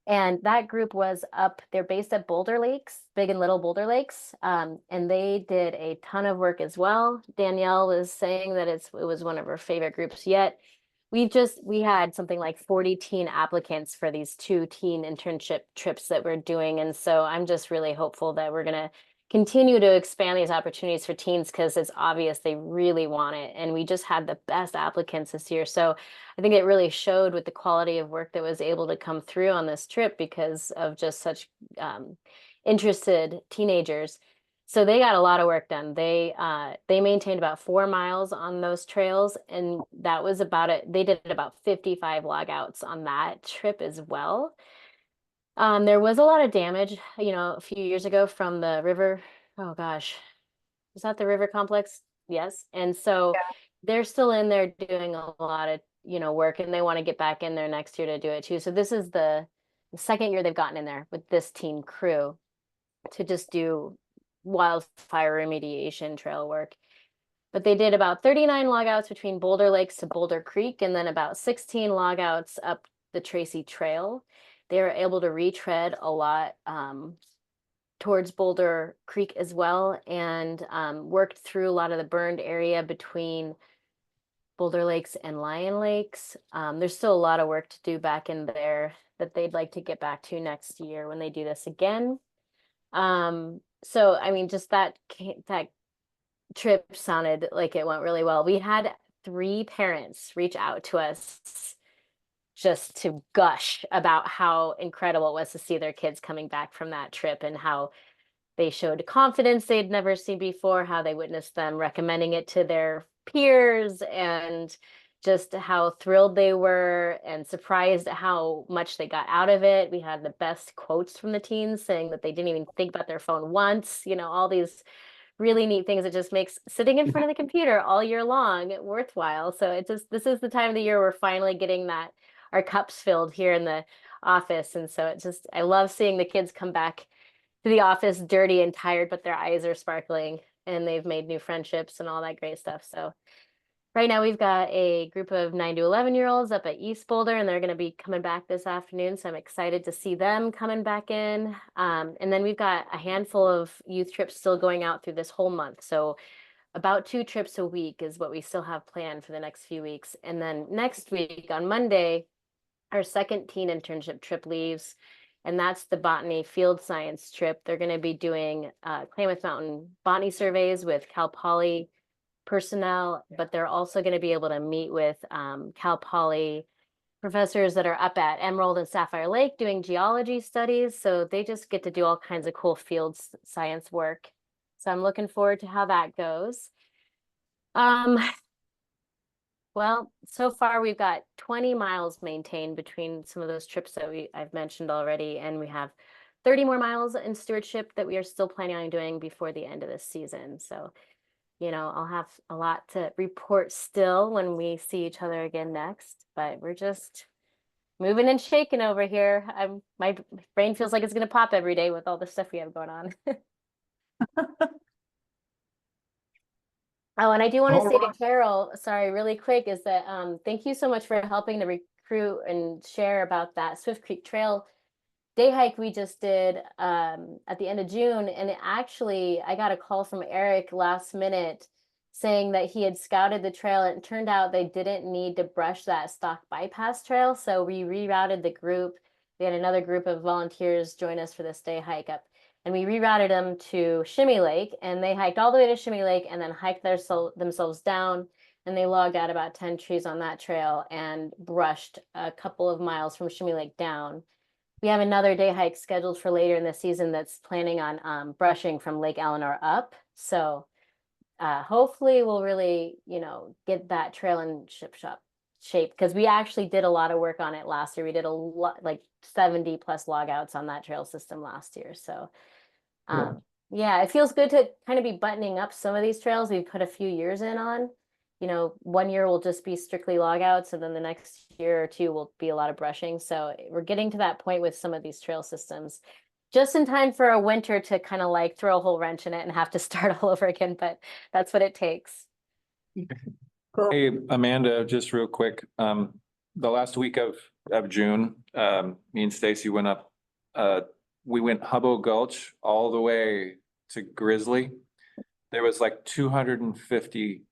And that group was they're based at Boulder Lakes, Big and Little Boulder Lakes. And they did a ton of work as well. Danielle was saying that it was one of her favorite groups yet. We had something like 40 teen applicants for these 2 teen internship trips that we're doing. And so I'm just really hopeful that we're going to continue to expand these opportunities for teens, because it's obvious they really want it. And we just had the best applicants this year. So I think it really showed with the quality of work that was able to come through on this trip because of just such interested teenagers. So they got a lot of work done. They maintained about 4 miles on those trails, and that was about it. They did about 55 log outs on that trip as well. There was a lot of damage, a few years ago from the river. Oh gosh, was that the river complex? Yes. And so they're still in there doing a lot of, work, and they want to get back in there next year to do it too. So this is the second year they've gotten in there with this teen crew to just do wildfire remediation trail work. But they did about 39 logouts between Boulder Lakes to Boulder Creek, and then about 16 logouts up the Tracy Trail. They were able to retread a lot towards Boulder Creek as well, and worked through a lot of the burned area between Boulder Lakes and Lion Lakes. There's still a lot of work to do back in there that they'd like to get back to next year when they do this again. So I mean, just that trip sounded like it went really well. We had 3 parents reach out to us just to gush about how incredible it was to see their kids coming back from that trip, and how they showed confidence they'd never seen before, how they witnessed them recommending it to their peers, and just how thrilled they were and surprised at how much they got out of it. We had the best quotes from the teens saying that they didn't even think about their phone once, all these really neat things that just makes sitting in front of the computer all year long worthwhile. So this is the time of the year we're finally getting our cups filled here in the office. And so I love seeing the kids come back to the office dirty and tired, but their eyes are sparkling, and they've made new friendships and all that great stuff. So right now we've got a group of 9 to 11-year-olds up at East Boulder, and they're going to be coming back this afternoon. So I'm excited to see them coming back in. And then we've got a handful of youth trips still going out through this whole month. So about 2 trips a week is what we still have planned for the nenext few weeks. And then next week on Monday, our second teen internship trip leaves, and that's the botany field science trip. They're going to be doing Klamath Mountain botany surveys with Cal Poly personnel, but they're also going to be able to meet with Cal Poly professors that are up at Emerald and Sapphire Lake doing geology studies. So they just get to do all kinds of cool field science work. So I'm looking forward to how that goes. Well, so far we've got 20 miles maintained between some of those trips that I've mentioned already, and we have 30 more miles in stewardship that we are still planning on doing before the end of this season. So I'll have a lot to report still when we see each other again next, but we're just moving and shaking over here. My brain feels like it's gonna pop every day with all the stuff we have going on. Oh, and I do want to All say to right. Carol, sorry, really quick, is that thank you so much for helping to recruit and share about that Swift Creek Trail day hike we just did at the end of June. And actually, I got a call from Eric last minute saying that he had scouted the trail, and it turned out they didn't need to brush that stock bypass trail. So we rerouted the group. We had another group of volunteers join us for this day hike up, and we rerouted them to Shimmy Lake, and they hiked all the way to Shimmy Lake and then hiked themselves down. And they logged out about 10 trees on that trail and brushed a couple of miles from Shimmy Lake down. We have another day hike scheduled for later in the season that's planning on brushing from Lake Eleanor up. So hopefully we'll really, get that trail in shape, because we actually did a lot of work on it last year. We did a lot, like 70 plus log outs on that trail system last year. So yeah, it feels good to kind of be buttoning up some of these trails we've put a few years in on. 1 year will just be strictly log outs, and then the next year or two will be a lot of brushing. So we're getting to that point with some of these trail systems, just in time for a winter to kind of like throw a whole wrench in it and have to start all over again, but that's what it takes. Hey, Amanda, just real quick, the last week of June, me and Stacy went up, we went Hubbo Gulch all the way to Grizzly. There was like 250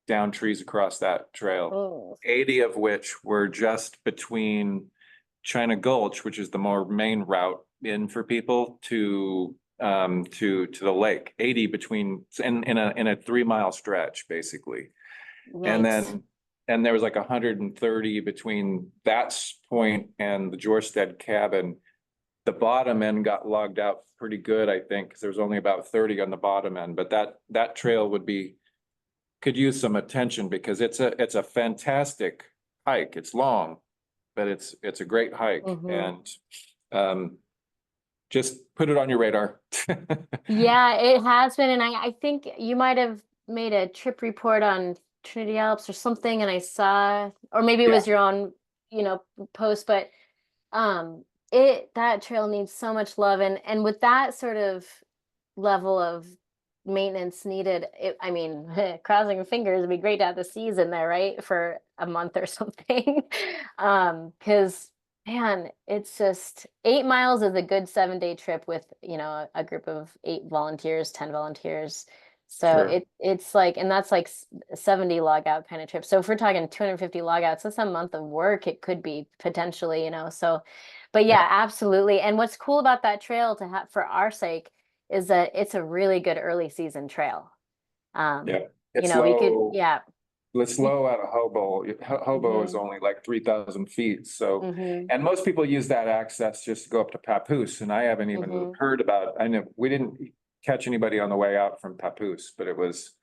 down trees across that trail, Oh. 80 of which were just between China Gulch, which is the more main route in for people to the lake. 80 between in a 3-mile stretch, basically. And Yikes. then there was like 130 between that point and the Jorstead cabin. The bottom end got logged out pretty good, I think, because there was only about 30 on the bottom end. But that trail could use some attention, because it's a fantastic hike. It's long, but it's a great hike. Mhm. And just put it on your radar. Yeah, it has been. And I think you might have made a trip report on Trinity Alps or something, and I saw, or maybe it was your own, post, but that trail needs so much love. And with that sort of level of maintenance needed, I mean, crossing fingers, it'd be great to have the season there, right? For a month or something. Because man, it's just 8 miles is a good 7-day trip with, a group of 8 volunteers, 10 volunteers. So Sure. it's like, and that's like 70 log out kind of trip. So if we're talking 250 log outs, that's a month of work. It could be potentially, so, but yeah, absolutely. And what's cool about that trail to have for our sake is that it's a really good early season trail. Yeah. It's We could, low. yeah. It's low out of Hobo. Hobo is Mhm. only like 3,000 feet. So, Mhm. and most people use that access just to go up to Papoose. And I haven't even Mhm. heard about, I know we didn't catch anybody on the way out from Papoose, but it was,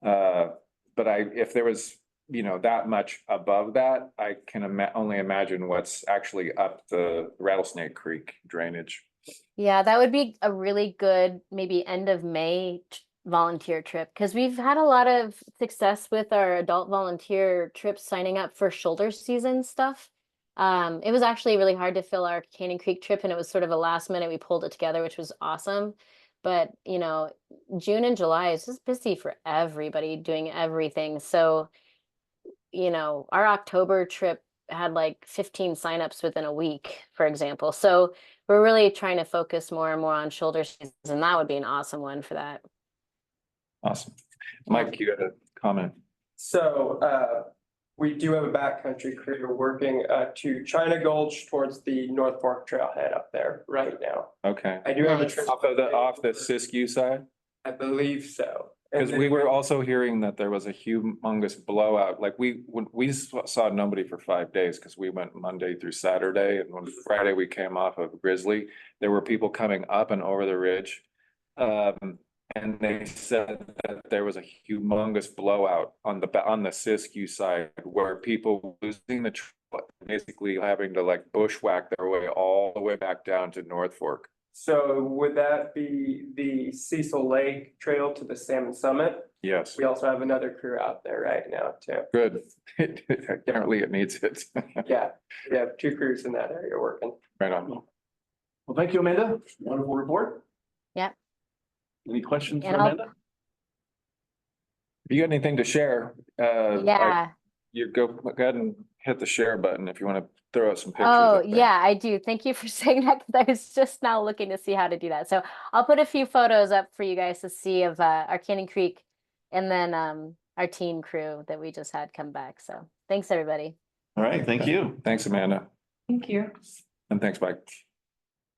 but if there was, that much above that, I can only imagine what's actually up the Rattlesnake Creek drainage. Yeah, that would be a really good maybe end of May volunteer trip, because we've had a lot of success with our adult volunteer trips signing up for shoulder season stuff. It was actually really hard to fill our Canyon Creek trip, and it was sort of a last minute we pulled it together, which was awesome. But June and July is just busy for everybody doing everything. So our October trip had like 15 signups within a week, for example. So we're really trying to focus more and more on shoulder seasons, and that would be an awesome one for that. Awesome. Mike, you had a comment. So we do have a backcountry crew working to China Gulch towards the North Fork Trailhead up there right now. Okay. I do have a Nice. trip. Off the Siskiyou side? I believe so. Because we were also hearing that there was a humongous blowout, like we saw nobody for 5 days, because we went Monday through Saturday, and on Friday we came off of Grizzly. There were people coming up and over the ridge. And they said that there was a humongous blowout on the Siskiyou side, where people losing the trail, basically having to like bushwhack their way all the way back down to North Fork. So would that be the Cecil Lake Trail to the Salmon Summit? Yes, We also have another crew out there right now too. good. Apparently it needs it. Yeah, we have 2 crews in that area working. Right on. Well, thank you, Amanda. Wonderful report. Yeah. Any questions for And I'll- Amanda? If you got anything to share, Yeah. you go ahead and hit the share button if you want to throw out some pictures. Oh, up there. yeah, I do. Thank you for saying that because I was just now looking to see how to do that. So I'll put a few photos up for you guys to see of our Canyon Creek and then our team crew that we just had come back. So thanks, everybody. All right, thank you. Thanks, Amanda. Thank you. And thanks, Mike.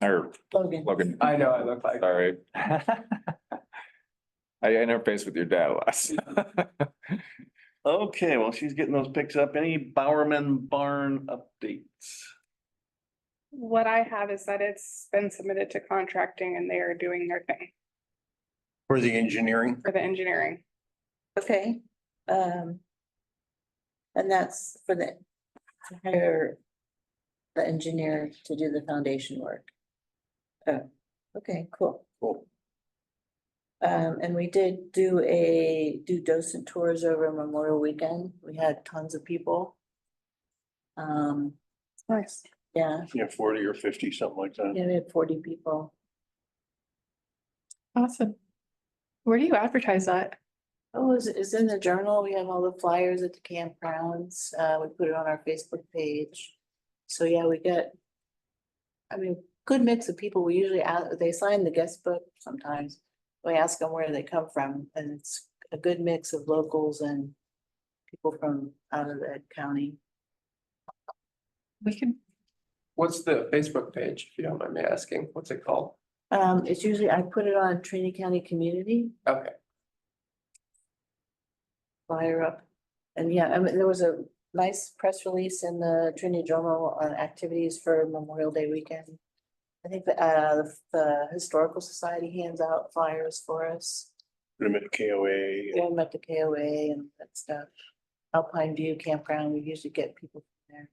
Or Logan. Logan, I know I look like. sorry. I interface with your dad a lot. Okay, well, she's getting those pics up. Any Bowerman Barn updates? What I have is that it's been submitted to contracting and they are doing their thing For the engineering. for the engineering. Okay, and that's for the, to hire the engineer to do the foundation work. Oh, okay, cool. Cool. And we did do docent tours over Memorial Weekend. We had tons of people. Nice. Yeah, Yeah, 40 or 50, something like that. yeah, we had 40 people. Awesome. Where do you advertise that? Oh, it's in the journal. We have all the flyers at the campgrounds. We put it on our Facebook page. So yeah, we get, I mean, good mix of people. We usually, they sign the guest book sometimes. We ask them where they come from, and it's a good mix of locals and people from out of the county. We can, What's the Facebook page, if you don't mind me asking? What's it called? It's usually, I put it on Trinity County Community, Okay. flyer up. And yeah, I mean, there was a nice press release in the Trinity Journal on activities for Memorial Day weekend. I think the Historical Society hands out flyers for us. Put them at KOA. Yeah, I'm at the KOA and that stuff. Alpine View Campground, we usually get people from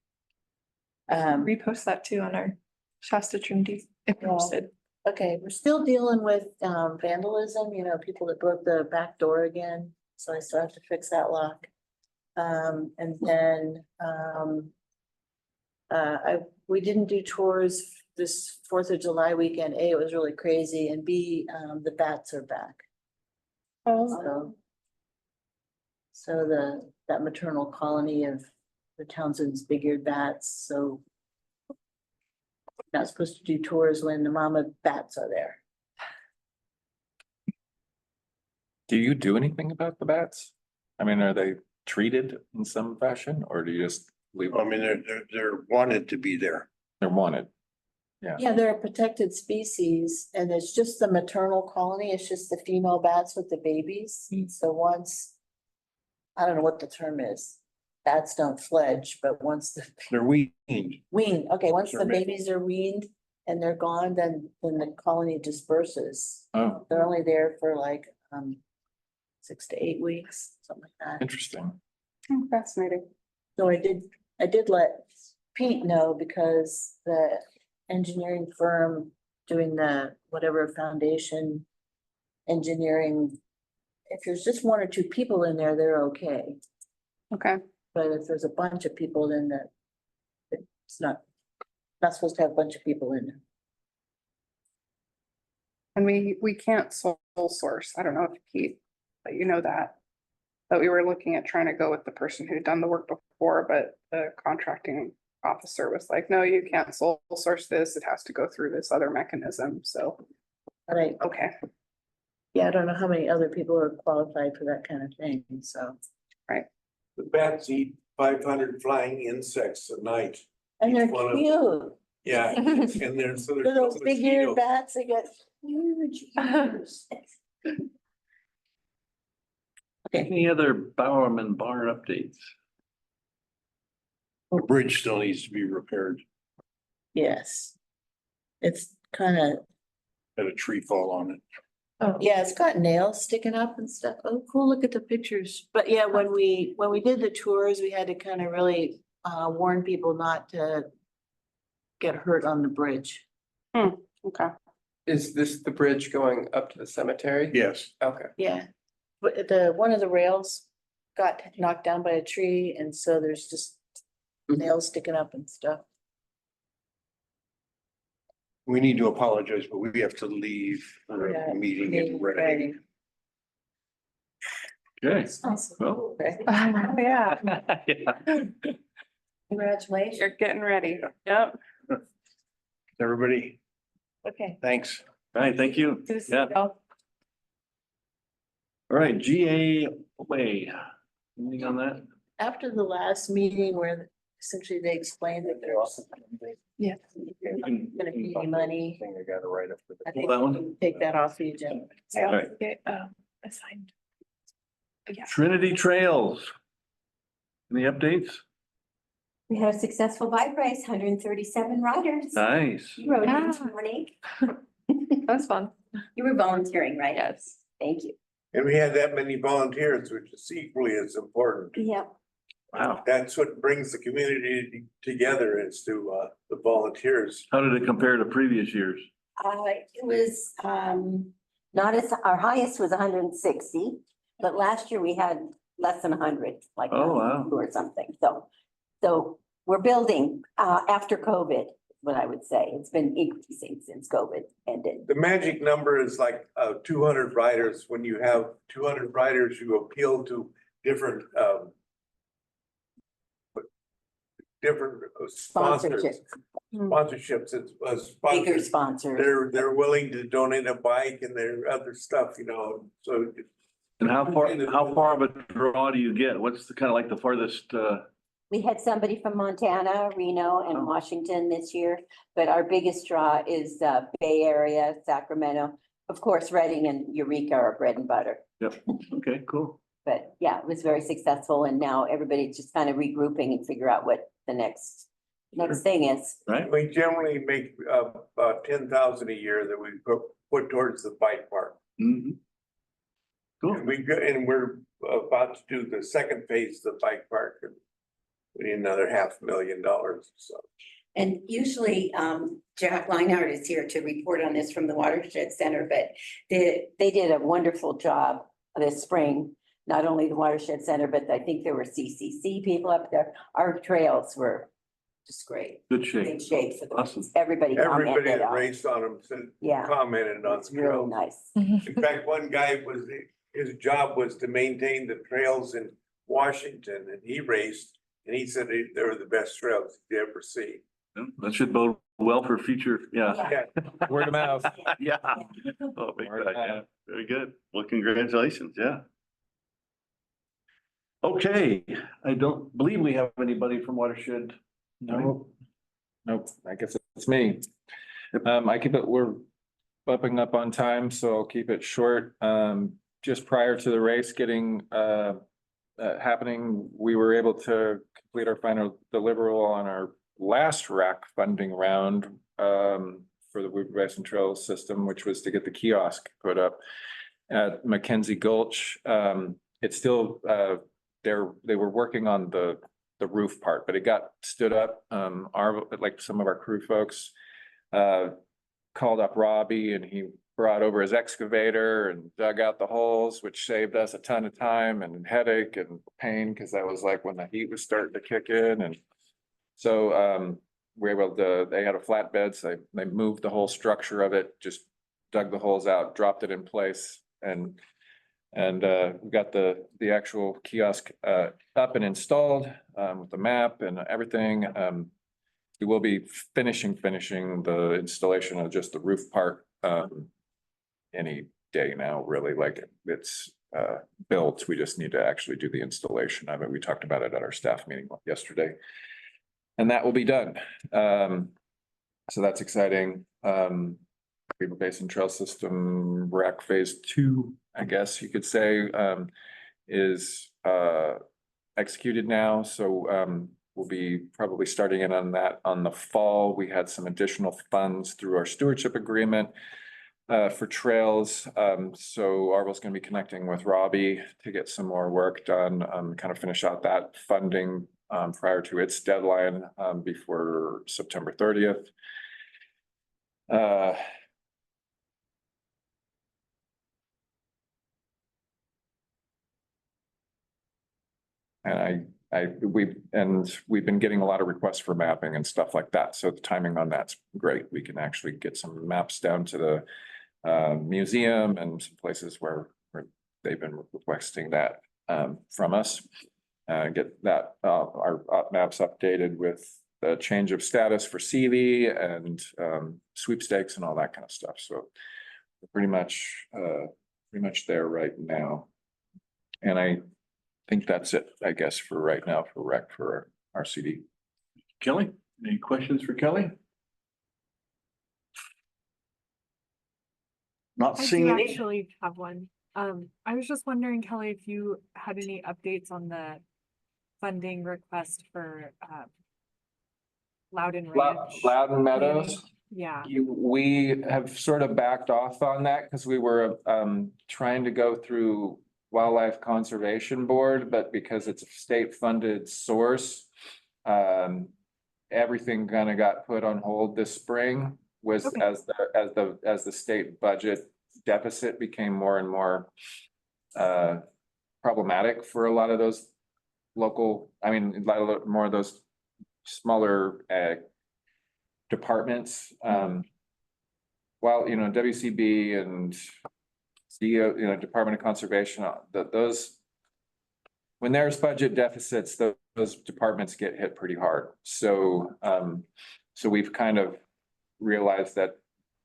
there. repost that too on our Shasta Trinity if you're Yeah. interested. Okay, we're still dealing with vandalism, you know, people that broke the back door again, so I still have to fix that lock. And then we didn't do tours this 4th of July weekend. A, it was really crazy, and B, the bats are back. Oh, So that maternal colony of the Townsend's big-eared bats, so not supposed to do tours when the mama bats are there. Do you do anything about the bats? I mean, are they treated in some fashion or do you just leave I them? mean, they're wanted to be there. They're wanted. Yeah, they're a protected species and it's just the maternal colony. It's just the female bats with the babies. So once, I don't know what the term is. Bats don't fledge, but once the They're weaned. once the They're made. babies are weaned and they're gone, then the colony disperses. Oh, They're only there for like 6 to 8 weeks, something like that. interesting. fascinating. So I did let Pete know because the engineering firm doing the whatever foundation engineering, if there's just 1 or 2 people in there, they're okay. Okay. But if there's a bunch of people, then it's not supposed to have a bunch of people in there. And we can't sole source. I don't know if Pete, but you know that. But we were looking at trying to go with the person who'd done the work before, but the contracting officer was like, no, you can't sole source this. It has to go through this other mechanism. So, Right, okay. yeah, I don't know how many other people are qualified for that kind of thing, so. The bats eat 500 flying insects a night. And they're Each one of- cute. Yeah, and there's so They're there's no those big-eared mosquitoes. bats, they got huge ears. Okay, Any other Bowerman Barn updates? The bridge still needs to be repaired. yes. It's kind of, Had a tree fall on it. yeah, it's got nails sticking up and stuff. Oh, cool, look at the pictures. But yeah, when we did the tours, we had to kind of really warn people not to get hurt on the bridge. Okay. Is this the bridge going up to the cemetery? Yes. Okay. Yeah, but one of the rails got knocked down by a tree, and so there's just nails sticking up and stuff. We need to apologize, but we have to leave for Yeah, a meeting in Reading. Okay. Well. Yeah, Congratulations. you're getting ready. Yep. Everybody, Okay. thanks. All right, thank you. Good to see Yeah. you. All right, GA way. Anything on that? After the last meeting where essentially they explained that there's. Yeah. Gonna be any money. Thing I gotta write up for I the. think that we one? can take that off the agenda. I also Right. get assigned. Yeah. Trinity Trails. Any updates? We had a successful bike race, 137 riders. Nice. You rode Yeah. this morning. That was fun. You were volunteering, right? Yes. Thank you. And we had that many volunteers, which is equally as important. Yeah. Wow. That's what brings the community together is to the volunteers. How did it compare to previous years? It was, not as, our highest was 160, but last year we had less than 100, like Oh, wow. 92 or something. So we're building, after COVID, what I would say. It's been increasing since COVID ended. The magic number is like 200 riders. When you have 200 riders, you appeal to different sponsors. Sponsorships, it's Bigger sponsors. sponsors. They're willing to donate a bike and their other stuff, you know, so. And how far of a draw do you get? What's the kind of like the farthest, We had somebody from Montana, Reno, and Oh. Washington this year, but our biggest draw is Bay Area, Sacramento. Of course, Reading and Eureka are bread and butter. yep, okay, cool. But yeah, it was very successful, and now everybody's just kind of regrouping and figure out what the next thing is. Right? We generally make about 10,000 a year that we put towards the bike park. Mhm. Cool. And we're about to do the second phase of the bike park. And we need another $500,000, so. And usually, Jack Leinhardt is here to report on this from the Watershed Center, but they did a wonderful job this spring. Not only the Watershed Center, but I think there were CCC people up there. Our trails were just great. Good shape. Good shape for the, Awesome. everybody Everybody commented that on. raced on them said, Yeah. commented on It's the really trail. nice. In fact, one guy his job was to maintain the trails in Washington and he raced. And he said they were the best trails he'd ever see. That should bode well for future, yeah. Yeah. Word of mouth. Yeah. Oh, big Word time, of yeah. mouth. Very good. Well, congratulations, yeah. Okay, I don't believe we have anybody from Watershed. No. Nope, I guess it's me. We're bumping up on time, so I'll keep it short. Just prior to the race getting happening, we were able to complete our final deliverable on our last RAC funding round for the Wood Basin Trail system, which was to get the kiosk put up at Mackenzie Gulch. It's still they were working on the roof part, but it got stood up. Some of our crew folks called up Robbie and he brought over his excavator and dug out the holes, which saved us a ton of time and headache and pain, because that was like when the heat was starting to kick in. And so we were able to, they had a flatbed, so they moved the whole structure of it, just dug the holes out, dropped it in place, and we got the actual kiosk up and installed with the map and everything. We will be finishing the installation of just the roof part any day now, really. Like it's built. We just need to actually do the installation of it. We talked about it at our staff meeting yesterday. And that will be done. So that's exciting. Beaver Basin Trail System RAC Phase 2, I guess you could say, is executed now. So we'll be probably starting in on that on the fall. We had some additional funds through our stewardship agreement for trails. So Arvel's going to be connecting with Robbie to get some more work done, kind of finish out that funding prior to its deadline before September 30th. we've been getting a lot of requests for mapping and stuff like that. So the timing on that's great. We can actually get some maps down to the museum and some places where they've been requesting that from us. Get that our maps updated with the change of status for CV and sweepstakes and all that kind of stuff. So we're pretty much there right now. And I think that's it, I guess, for right now for rec for our CD. Kelly, any questions for Kelly? Not I seeing do any. actually have one. I was just wondering, Kelly, if you had any updates on the funding request for Loudon Ranch. Loudon Meadows. planning. Yeah, We have sort of backed off on that because we were trying to go through Wildlife Conservation Board, but because it's a state funded source, everything kind of got put on hold this spring was Okay. as the state budget deficit became more and more problematic for a lot of those local, I mean, a lot more of those smaller departments. While, you know, WCB and CEO, you know, Department of Conservation, those, when there's budget deficits, those departments get hit pretty hard. So, so we've kind of realized that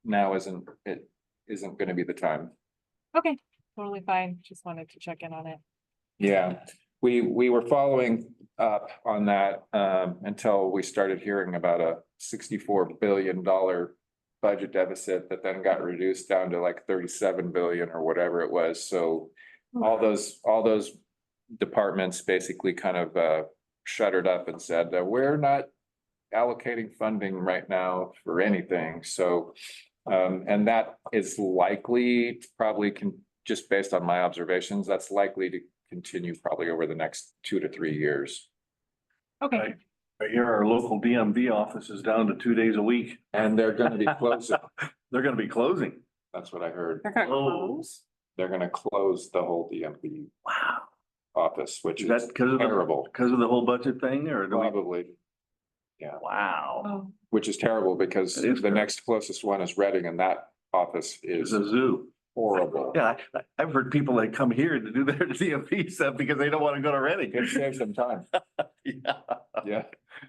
now isn't going to be the time. okay, totally fine. Just wanted to check in on it. Yeah, we were following up on that until we started hearing about a $64 billion budget deficit that then got reduced down to like 37 billion or whatever it was. So all those departments basically kind of shuttered up and said that we're not allocating funding right now for anything. So and that is likely to probably just based on my observations, that's likely to continue probably over the next 2 to 3 years. Okay, Right here, our local DMV office is down to 2 days a week. And they're gonna be closing. They're gonna be closing. That's what I heard. They're gonna Oh. close. They're gonna close the whole DMV Wow. office, which Is is that because of terrible, the whole budget thing or do we? probably. Wow. oh, Which is terrible because It is the terrible. next closest one is Reading and that office It's is a zoo. horrible. Yeah, I've heard people that come here to do their DMV stuff because they don't want to go to Reading. It saves them time. Yeah. Yeah.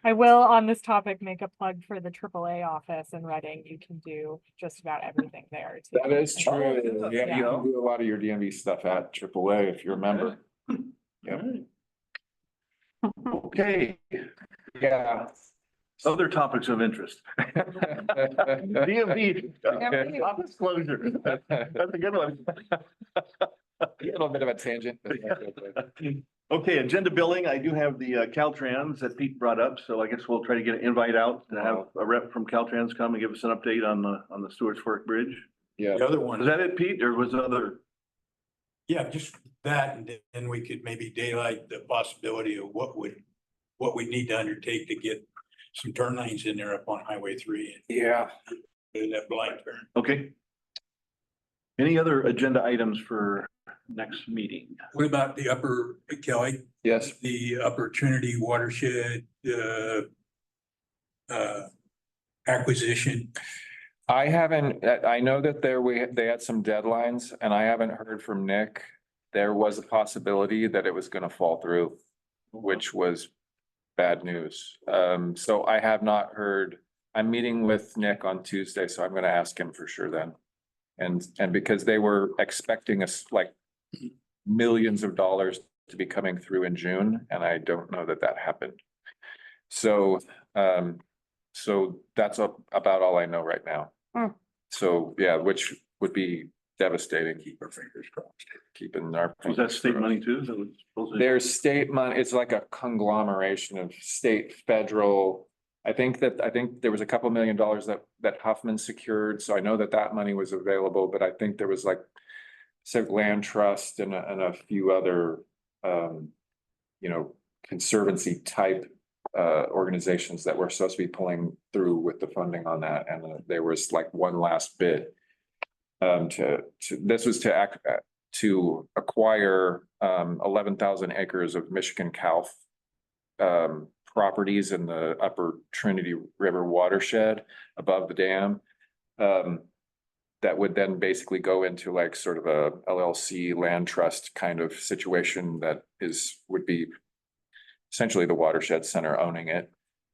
I will on this topic make a plug for the AAA office in Reading. You can do just about everything there too. That is And- true. Yeah, you Yeah. can do a lot of your DMV stuff at AAA if you remember. Yep. Okay, Yeah. other topics of interest. DMV, office closure. That's a good one. A little bit of a tangent. but- Okay, agenda billing. I do have the Caltrans that Pete brought up, so I guess we'll try to get an invite out to have a rep from Caltrans come and give us an update on the Stewart's Fork Bridge. Yeah. The other one, Was that it, Pete, or was other? yeah, just that, and then we could maybe daylight the possibility of what we need to undertake to get some turn lanes in there up on Highway 3 Yeah. and that blind turn. Okay. Any other agenda items for next meeting? What about the upper, Kelly, Yes. the upper Trinity watershed, acquisition? I haven't, I know that they had some deadlines and I haven't heard from Nick. There was a possibility that it was gonna fall through, which was bad news. So I have not heard, I'm meeting with Nick on Tuesday, so I'm gonna ask him for sure then. And because they were expecting us like millions of dollars to be coming through in June, and I don't know that that happened. So, so that's about all I know right now. So, yeah, which would be devastating. Keep our fingers crossed. Keeping our. Was that state money too? That was supposed to- There's state money, it's like a conglomeration of state, federal. I think there was a couple $1 million that Huffman secured, so I know that money was available, but I think there was like Civic Land Trust and a few other, you know, conservancy type organizations that were supposed to be pulling through with the funding on that, and there was like one last bid. This was to to acquire 11,000 acres of Michigan cow properties in the upper Trinity River watershed above the dam. That would then basically go into like sort of a LLC land trust kind of situation that would be essentially the watershed center owning it.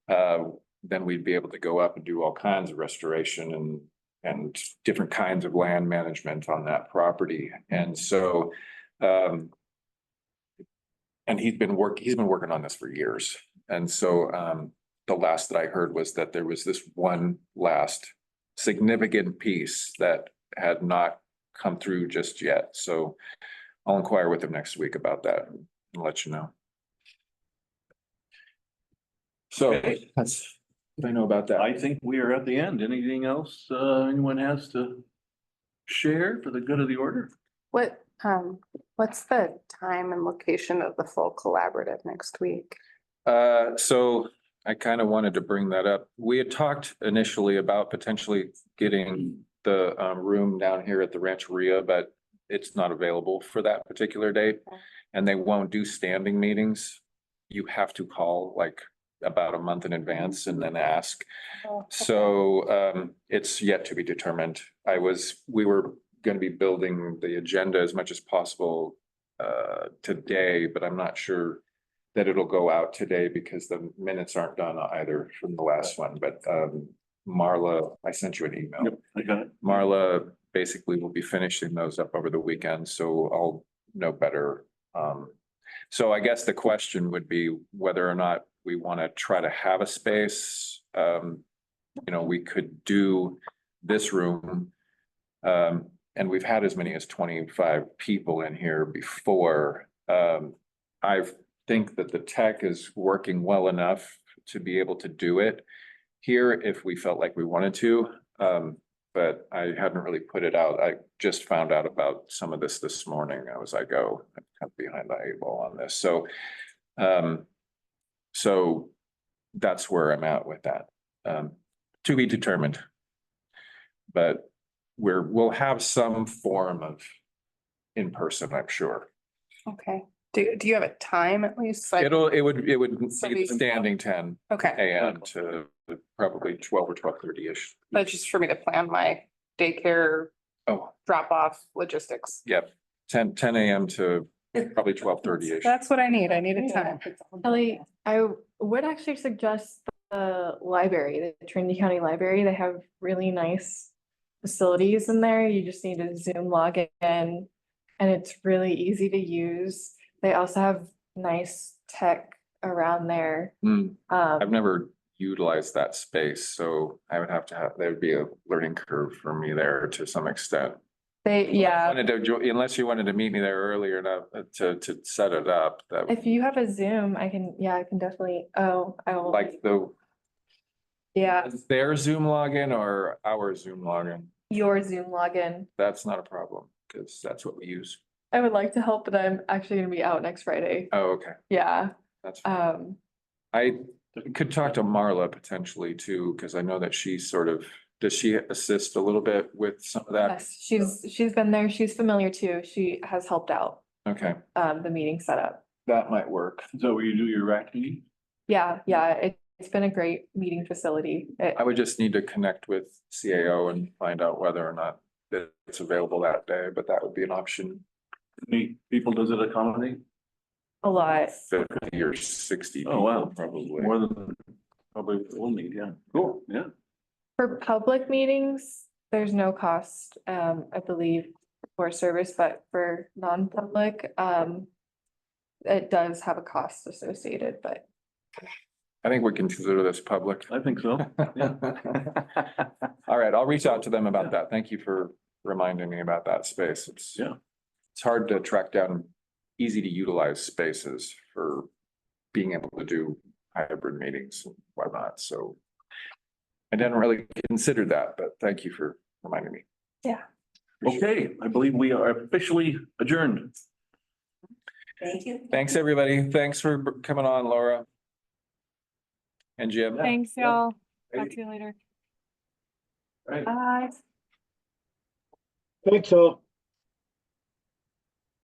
Then we'd be able to go up and do all kinds of restoration and different kinds of land management on that property. And so, and he's been working on this for years. And so, the last that I heard was that there was this one last significant piece that had not come through just yet. So I'll inquire with him next week about that and let you know. So that's what I know about that. I think we are at the end. Anything else anyone has to share for the good of the order? What's the time and location of the full collaborative next week? So I kind of wanted to bring that up. We had talked initially about potentially getting the room down here at the Rancheria, but it's not available for that particular date. And they won't do standing meetings. You have to call like about a month in advance and then ask. So it's yet to be determined. We were going to be building the agenda as much as possible today, but I'm not sure that it'll go out today because the minutes aren't done either from the last one. But Marla, I sent you an email. Yep, I got it. Marla basically will be finishing those up over the weekend, so I'll know better. So I guess the question would be whether or not we want to try to have a space. We could do this room. And we've had as many as 25 people in here before. I think that the tech is working well enough to be able to do it here if we felt like we wanted to. But I hadn't really put it out. I just found out about some of this morning. I was like, oh, I'm kind of behind the eight ball on this. So that's where I'm at with that. To be determined. But we'll have some form of in-person, I'm sure. Okay. Do you have a time at least? Like, It would So be we- standing 10 okay, AM to probably 12 or 12:30-ish. but just for me to plan my daycare Oh, drop off logistics. yep, 10 AM to probably 12:30-ish. That's what I need. I need a time. Kelly, I would actually suggest the library, the Trinity County Library. They have really nice facilities in there. You just need to Zoom log in and it's really easy to use. They also have nice tech around there. I've never utilized that space, so I would have to there'd be a learning curve for me there to some extent. Unless you wanted to meet me there earlier enough to set it up. If you have a Zoom, I can definitely, I will. Like is their Zoom login or our Zoom login? Your Zoom login. That's not a problem, because that's what we use. I would like to help, but I'm actually gonna be out next Friday. Oh, okay, Yeah, that's fine. I could talk to Marla potentially too, because I know that does she assist a little bit with some of that? yes, she's been there. She's familiar too. She has helped out, Okay, the meeting setup. that might work. Is that where you do your rack meeting? Yeah, it's been a great meeting facility. I would just need to connect with CAO and find out whether or not it's available that day, but that would be an option. How many people does it accommodate? A lot. 50 or 60 Oh, wow. people, probably. More than probably we'll need, yeah. Cool, yeah. For public meetings, there's no cost, I believe, for service, but for non-public, it does have a cost associated, but. I think we can consider this public. I think so. Yeah. All right, I'll reach out to them about that. Thank you for reminding me about that space. It's hard to track down easy to utilize spaces for being able to do hybrid meetings and whatnot. So I didn't really consider that, but thank you for reminding me. Yeah. Okay, I believe we are officially adjourned. Thank you. Thanks, everybody. Thanks for coming on, Laura. And Jim. Thanks, y'all. Talk to you later. Right. Bye. Thanks all.